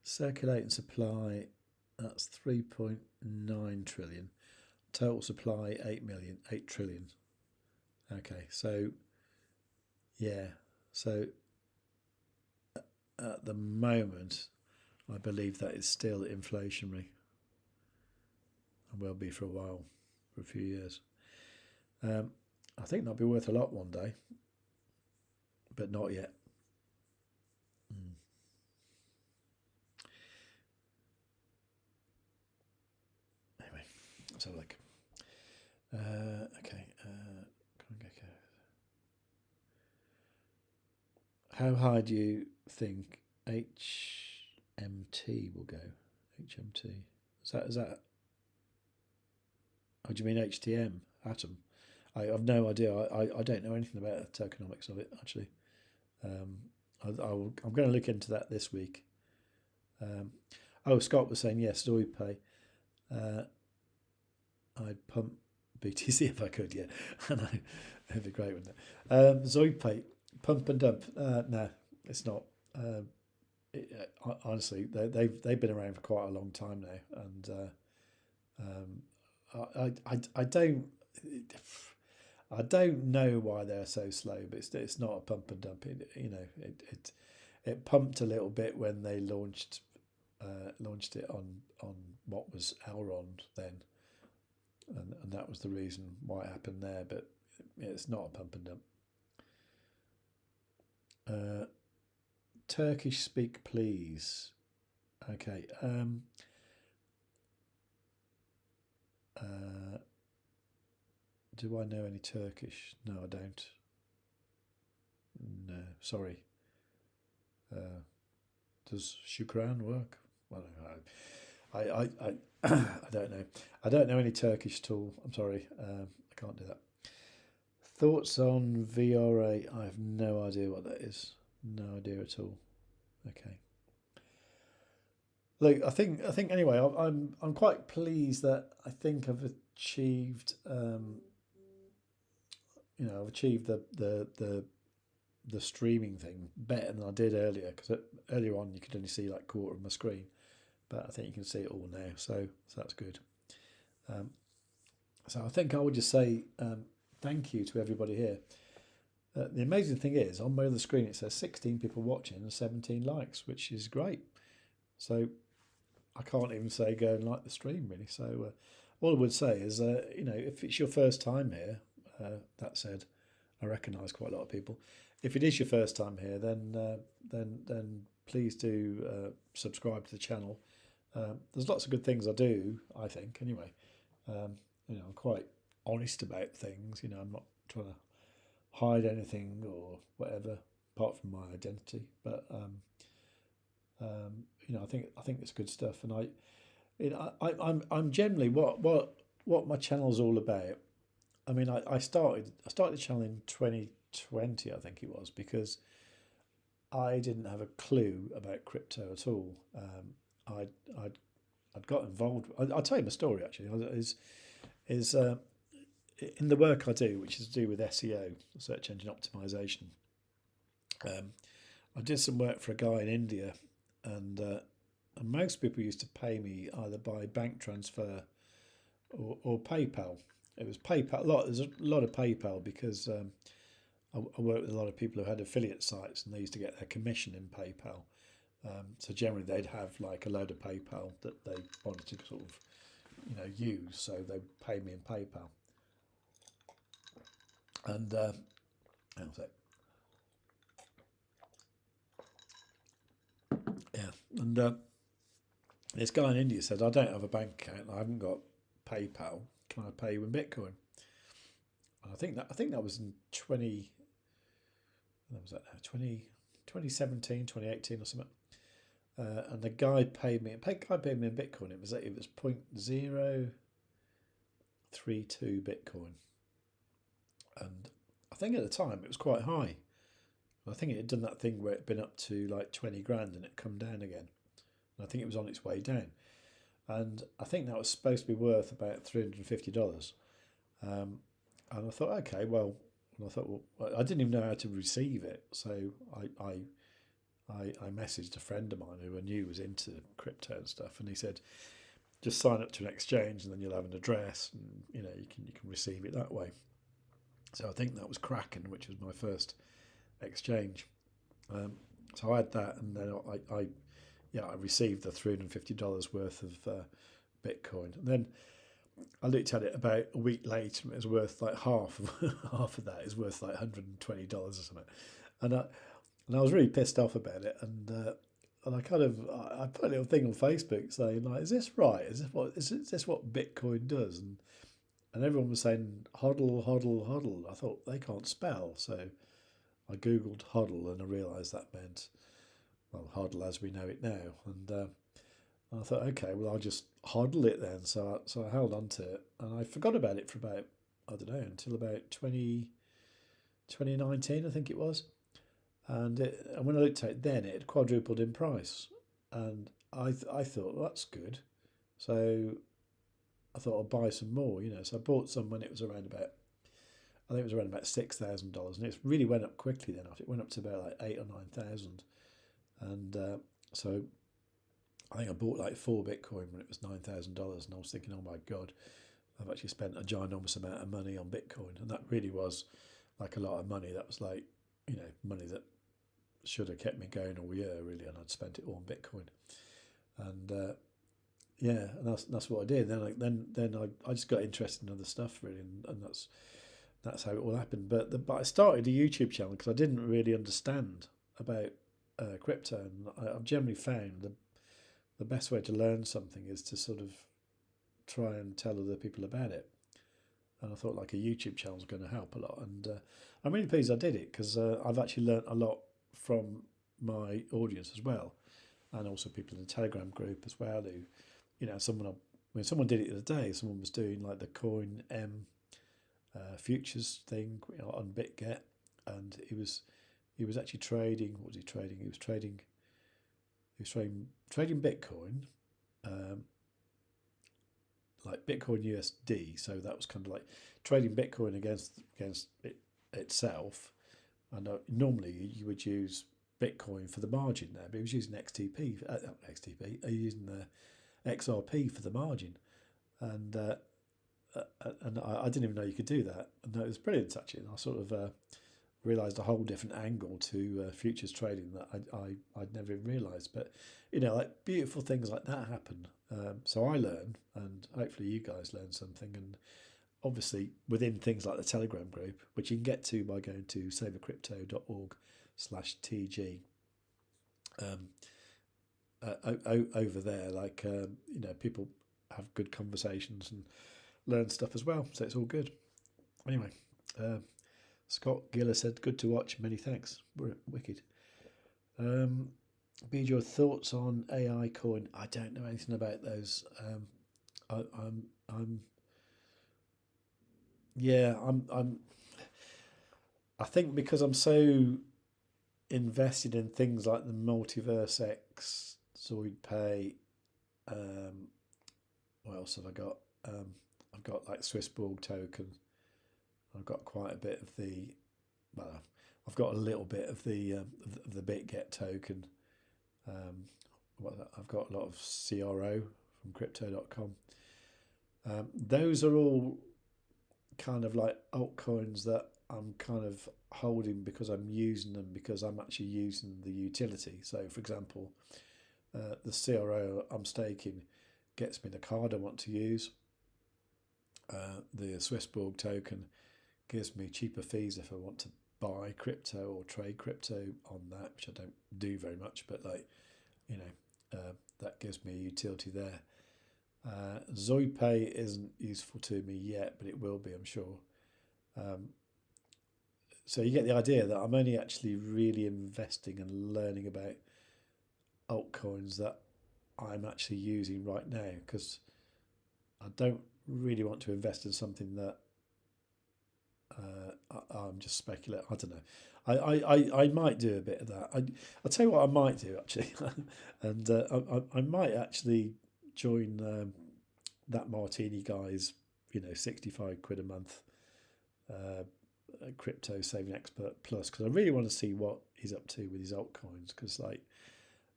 Circulate and supply, that's 3.9 trillion. Total supply 8 trillion. Okay, so yeah, so at the moment I believe that is still inflationary and will be for a while, for a few years. I think that'll be worth a lot one day, but not yet. Anyway, let's have a look. Okay. How high do you think HMT will go? HMT. Is that? Oh, do you mean HTM? Atom? I have no idea. I don't know anything about the tokenomics of it actually. I'm going to look into that this week. Scott was saying yes, ZoidPay. I'd pump BTC if I could, yeah. That'd be great, wouldn't it? ZoidPay, pump and dump. No, it's not. Honestly, they've been around for quite a long time now, and I don't know why they're so slow, but it's not a pump and dump. It pumped a little bit when they launched it on what was Elrond then. And that was the reason why it happened there, but it's not a pump and dump. Turkish speak please. Okay. Do I know any Turkish? No, I don't. No, sorry. Does shukran work? Well, I don't know. I don't know any Turkish at all. I'm sorry. I can't do that. Thoughts on VRA? I have no idea what that is. No idea at all. Okay. Look, I think anyway. I'm quite pleased that I think I've achieved. I've achieved the streaming thing better than I did earlier, because earlier on you could only see like quarter of my screen. But I think you can see it all now, so that's good. So I think I would just say thank you to everybody here. The amazing thing is, on my other screen it says 16 people watching and 17 likes, which is great. So I can't even say go and like the stream really. So all I would say is, if it's your first time here, that said, I recognise quite a lot of people. If it is your first time here, then please do subscribe to the channel. There's lots of good things I do, I think, anyway. I'm quite honest about things, I'm not trying to hide anything or whatever, apart from my identity. But I think it's good stuff, and I'm generally what my channel's all about. I mean, I started the channel in 2020, I think it was, because I didn't have a clue about crypto at all. I'd got involved. I'll tell you my story actually. Is in the work I do, which is to do with SEO, search engine optimization. I did some work for a guy in India, and most people used to pay me either by bank transfer or PayPal. It was PayPal. There's a lot of PayPal because I work with a lot of people who had affiliate sites, and they used to get their commission in PayPal. So generally, they'd have like a load of PayPal that they wanted to sort of, use. So they pay me in PayPal. And hang on a sec. Yeah, and this guy in India said, "I don't have a bank account. I haven't got PayPal. Can I pay you in Bitcoin?" And I think that was in 2017, 2018 or something. And the guy paid me in Bitcoin. It was 0.032 Bitcoin, and I think at the time it was quite high. I think it had done that thing where it'd been up to like 20 grand and it come down again. And I think it was on its way down. And I think that was supposed to be worth about $350. And I thought, okay, well, I didn't even know how to receive it. So I messaged a friend of mine who I knew was into crypto and stuff, and he said, just sign up to an exchange and then you'll have an address, and you can receive it that way. So I think that was Kraken, which was my first exchange. So I had that, and then I received the $350 worth of Bitcoin, and then I looked at it about a week later, and it was worth like half of that is worth like $120 or something, and I was really pissed off about it, and I put a little thing on Facebook saying like, is this right? Is this what Bitcoin does? And everyone was saying hodl, hodl, hodl. I thought they can't spell, so I googled hodl, and I realised that meant, well, hodl as we know it now. And I thought, okay, well, I'll just hodl it then. So I held on to it, and I forgot about it for about, I don't know, until about 2019, I think it was. And when I looked at it then, it had quadrupled in price. And I thought, well, that's good. So I thought I'll buy some more, So I bought some when it was around about, I think it was around about $6,000, and it really went up quickly then. It went up to about like 8,000 or 9,000, and so I think I bought like 4 Bitcoin when it was $9,000, and I was thinking, oh my god, I've actually spent a ginormous amount of money on Bitcoin, and that really was like a lot of money. That was like money that should have kept me going all year really, and I'd spent it all on Bitcoin, and and that's what I did. Then I just got interested in other stuff really, and that's how it all happened. But I started a YouTube channel because I didn't really understand about crypto, and I've generally found the best way to learn something is to sort of try and tell other people about it. And I thought like a YouTube channel was going to help a lot, and I'm really pleased I did it, because I've actually learnt a lot from my audience as well, and also people in the Telegram group as well who, someone did it the other day. Someone was doing like the Coin M futures thing on BitGet, and he was actually trading. What was he trading? He was trading Bitcoin, like Bitcoin USD. So that was kind of like trading Bitcoin against it itself. And normally you would use Bitcoin for the margin there, but he was using XTP, using the XRP for the margin, and I didn't even know you could do that. And it was brilliant actually. And I sort of realised a whole different angle to futures trading that I'd never even realised. But like beautiful things like that happen. So I learn, and hopefully you guys learn something. And obviously within things like the Telegram group, which you can get to by going to savercrypto.org/TG. Over there, like people have good conversations and learn stuff as well, so it's all good. Anyway, Scott Giller said, good to watch, many thanks. We're wicked. Be your thoughts on AI coin? I don't know anything about those. I'm yeah, I think because I'm so invested in things like the Multiverse X, Zoid Pay. What else have I got? I've got like Swissborg token. I've got quite a bit of the. Well, I've got a little bit of the BitGet token. I've got a lot of CRO from Crypto.com. Those are all kind of like altcoins that I'm kind of holding because I'm using them, because I'm actually using the utility. So, for example, the CRO I'm staking gets me the card I want to use. The Swissborg token gives me cheaper fees if I want to buy crypto or trade crypto on that, which I don't do very much, but like, you know, that gives me a utility there. Zoid Pay isn't useful to me yet, but it will be, I'm sure. So you get the idea that I'm only actually really investing and learning about altcoins that I'm actually using right now, because I don't really want to invest in something that I'm just speculating. I don't know. I might do a bit of that. I'll tell you what I might do actually, and I might actually join that Martini guy's, 65 quid a month crypto saving expert plus, because I really want to see what he's up to with his altcoins, because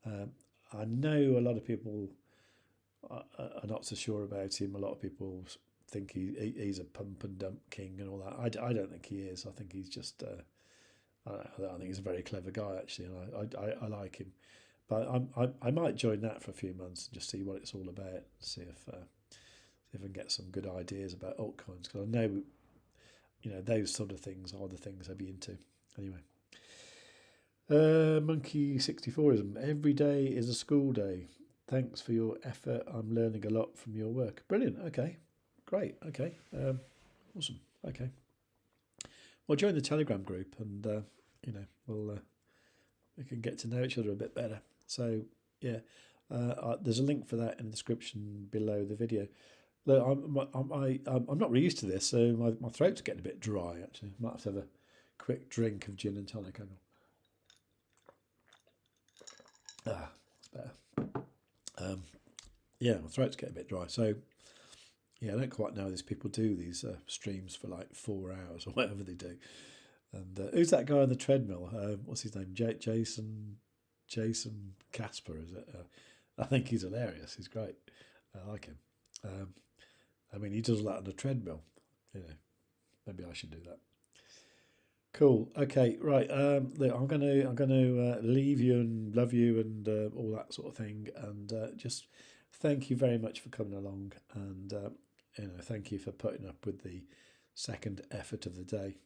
I know a lot of people are not so sure about him. A lot of people think he's a pump and dump king and all that. I don't think he is. I think he's just I think he's a very clever guy actually, and I like him. But I might join that for a few months and just see what it's all about. See if I can get some good ideas about altcoins, because I know those sort of things are the things I'd be into. Anyway, Monkey64ism. Every day is a school day. Thanks for your effort. I'm learning a lot from your work. Brilliant. Okay, great. Okay, awesome. Okay, well, join the Telegram group, and we can get to know each other a bit better. So yeah, there's a link for that in the description below the video. Look, I'm not really used to this, so my throat's getting a bit dry. Actually, might have to have a quick drink of gin and tonic. Hang on. It's better. Yeah, my throat's getting a bit dry. So yeah, I don't quite know how these people do these streams for like 4 hours or whatever they do. And who's that guy on the treadmill? What's his name? Jason Casper, is it? I think he's hilarious. He's great. I like him. I mean, he does that on a treadmill. Maybe I should do that. Cool. Okay. Right. Look, I'm gonna leave you and love you and all that sort of thing, and just thank you very much for coming along, and thank you for putting up with the second effort of the day.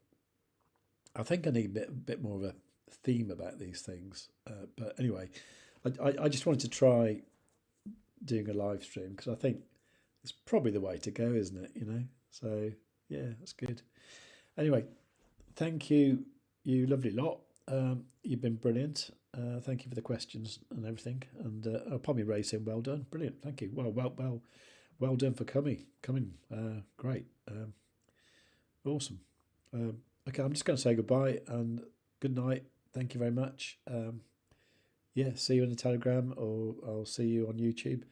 I think I need a bit more of a theme about these things, but anyway, I just wanted to try doing a live stream, because I think it's probably the way to go, isn't it? So yeah, that's good. Anyway, thank you, you lovely lot. You've been brilliant. Thank you for the questions and everything. And Pommy Ray saying, well done, brilliant. Thank you. Well done for coming. Great. Awesome. Okay, I'm just going to say goodbye and good night. Thank you very much. Yeah, see you in the Telegram, or I'll see you on YouTube.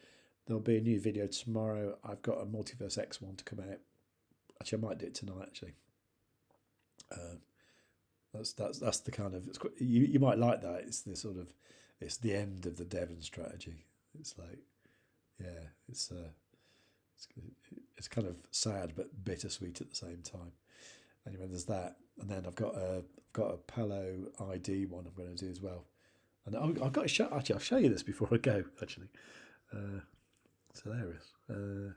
There'll be a new video tomorrow. I've got a Multiverse X one to come out. Actually, I might do it tonight. Actually, that's the kind of you might like that. It's the end of the Devon strategy. It's like, yeah, it's kind of sad but bittersweet at the same time. Anyway, there's that, and then I've got a Palo ID one I'm going to do as well. And I've got to show. Actually, I'll show you this before I go. Actually, it's hilarious. So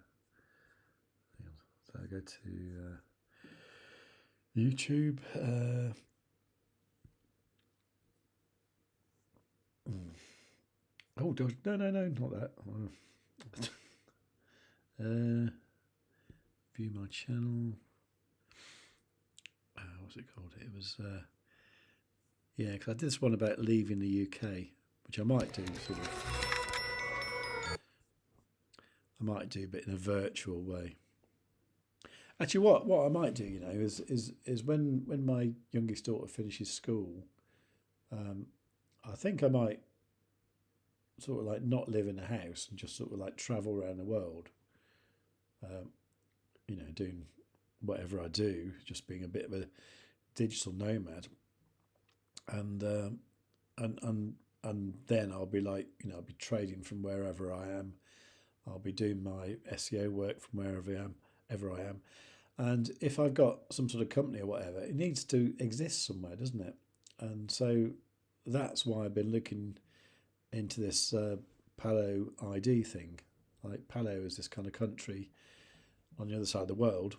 I go to YouTube. Oh, no, not that. View my channel. What's it called? It was yeah, because I did this one about leaving the UK. which I might do sort of. I might do, but in a virtual way. Actually, what I might do, is when my youngest daughter finishes school, I think I might sort of like not live in a house and just sort of like travel around the world. Doing whatever I do, just being a bit of a digital nomad, and then I'll be like, I'll be trading from wherever I am. I'll be doing my SEO work from wherever I am. And if I've got some sort of company or whatever, it needs to exist somewhere, doesn't it? And so that's why I've been looking into this Palo ID thing. Like Palo is this kind of country on the other side of the world,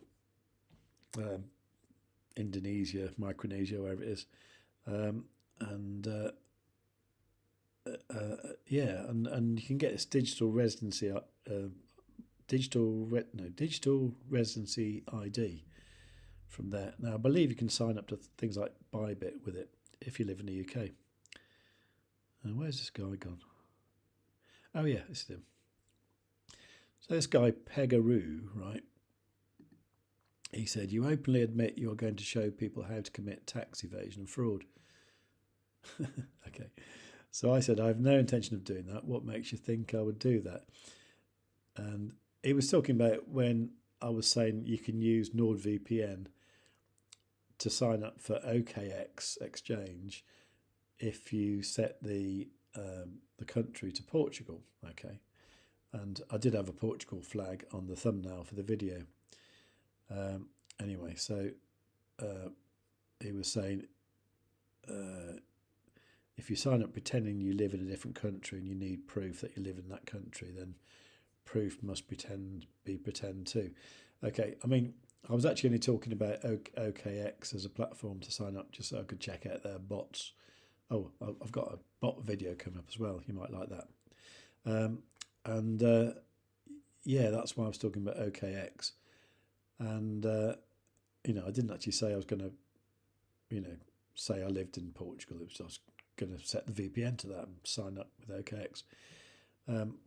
Indonesia, Micronesia, wherever it is, and you can get this digital residency digital residency ID from there. Now I believe you can sign up to things like Bybit with it if you live in the UK. And where's this guy gone? Oh yeah, this is him. So this guy Pegaroo, right? He said, "You openly admit you are going to show people how to commit tax evasion and fraud." Okay. So I said, "I have no intention of doing that. What makes you think I would do that?" And he was talking about when I was saying you can use NordVPN to sign up for OKX exchange if you set the country to Portugal. Okay. And I did have a Portugal flag on the thumbnail for the video. Anyway, so he was saying if you sign up pretending you live in a different country and you need proof that you live in that country, then proof must be pretend too. Okay, I mean, I was actually only talking about OKX as a platform to sign up just so I could check out their bots. Oh, I've got a bot video coming up as well. You might like that. Yeah, that's why I was talking about OKX. And, I didn't actually say I was going to, say I lived in Portugal. It was just going to set the VPN to that and sign up with OKX. And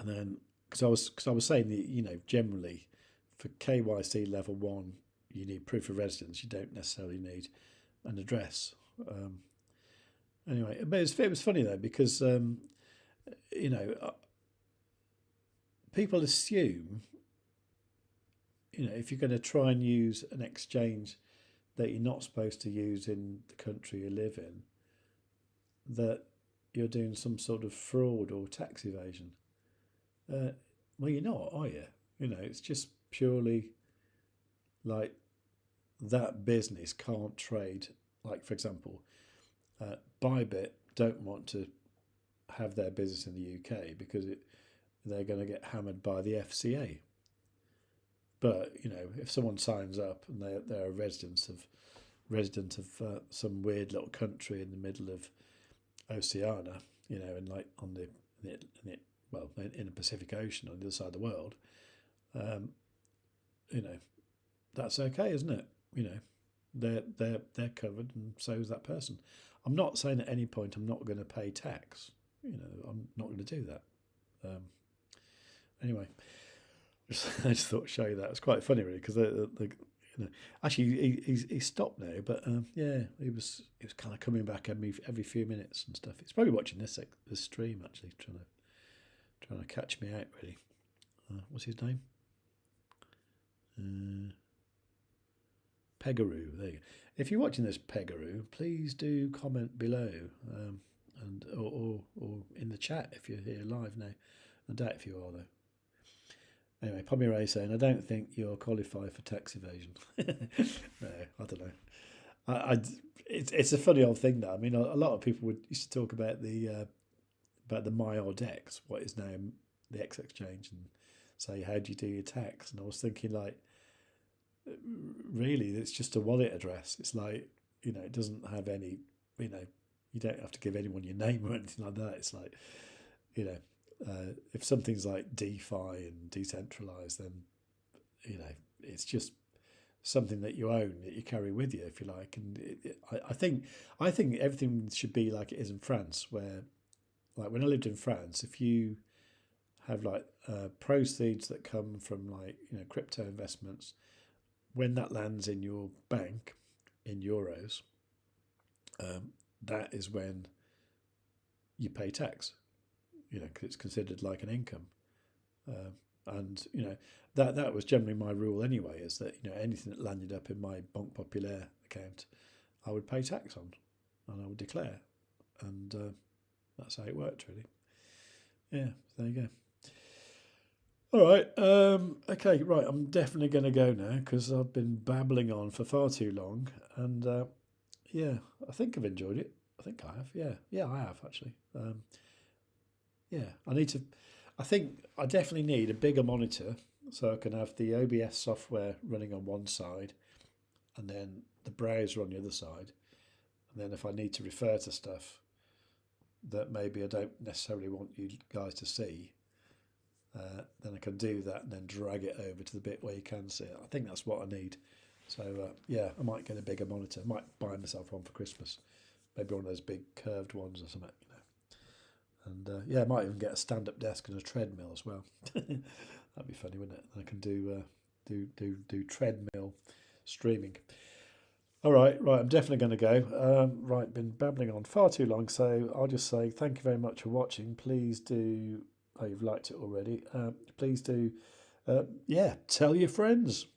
then, because I was saying that, generally for KYC level 1, you need proof of residence. You don't necessarily need an address. Anyway, but it was funny though, because, people assume, if you're going to try and use an exchange that you're not supposed to use in the country you live in, that you're doing some sort of fraud or tax evasion. Well, you're not, are you? It's just purely like that business can't trade. Like, for example, Bybit don't want to have their business in the UK because they're going to get hammered by the FCA. But if someone signs up and they're a resident of some weird little country in the middle of Oceania, and like in the Pacific Ocean on the other side of the world, that's okay, isn't it? They're covered, and so is that person. I'm not saying at any point I'm not going to pay tax. I'm not going to do that. Anyway, I just thought I'd show you that. It's quite funny, really, because actually he stopped now, but yeah, he was kind of coming back every few minutes and stuff. He's probably watching this stream, actually, trying to catch me out, really. What's his name? Pegaroo. There you go. If you're watching this, Pegaroo, please do comment below, and or in the chat if you're here live now. I doubt if you are, though. Anyway, Pomeray saying, "I don't think you're qualified for tax evasion." No, I don't know. It's a funny old thing, though. I mean, a lot of people used to talk about the MyOddX, what is now the X Exchange, and say, "How do you do your tax?" And I was thinking, like, really, it's just a wallet address. It's like, it doesn't have any, you don't have to give anyone your name or anything like that. It's like, if something's like DeFi and decentralized, then, it's just something that you own, that you carry with you, if you like. And I think everything should be like it is in France, where, like, when I lived in France, if you have like proceeds that come from, like, crypto investments, when that lands in your bank in euros, that is when you pay tax, because it's considered like an income. And that was generally my rule anyway, is that anything that landed up in my Banque Populaire account, I would pay tax on, and I would declare, and that's how it worked, really. Yeah, there you go. All right, okay, right. I'm definitely going to go now because I've been babbling on for far too long, and yeah, I think I've enjoyed it. I think I have. Yeah, I have actually. Yeah, I think I definitely need a bigger monitor so I can have the OBS software running on one side and then the browser on the other side. And then if I need to refer to stuff that maybe I don't necessarily want you guys to see, then I can do that and then drag it over to the bit where you can see it. I think that's what I need. So yeah, I might get a bigger monitor. I might buy myself one for Christmas. Maybe one of those big curved ones or something. And yeah, I might even get a stand-up desk and a treadmill as well. That'd be funny, wouldn't it? I can do treadmill streaming. All right, I'm definitely going to go. Right, been babbling on far too long, so I'll just say thank you very much for watching. Please do, oh, you've liked it already. Please do, yeah, tell your friends.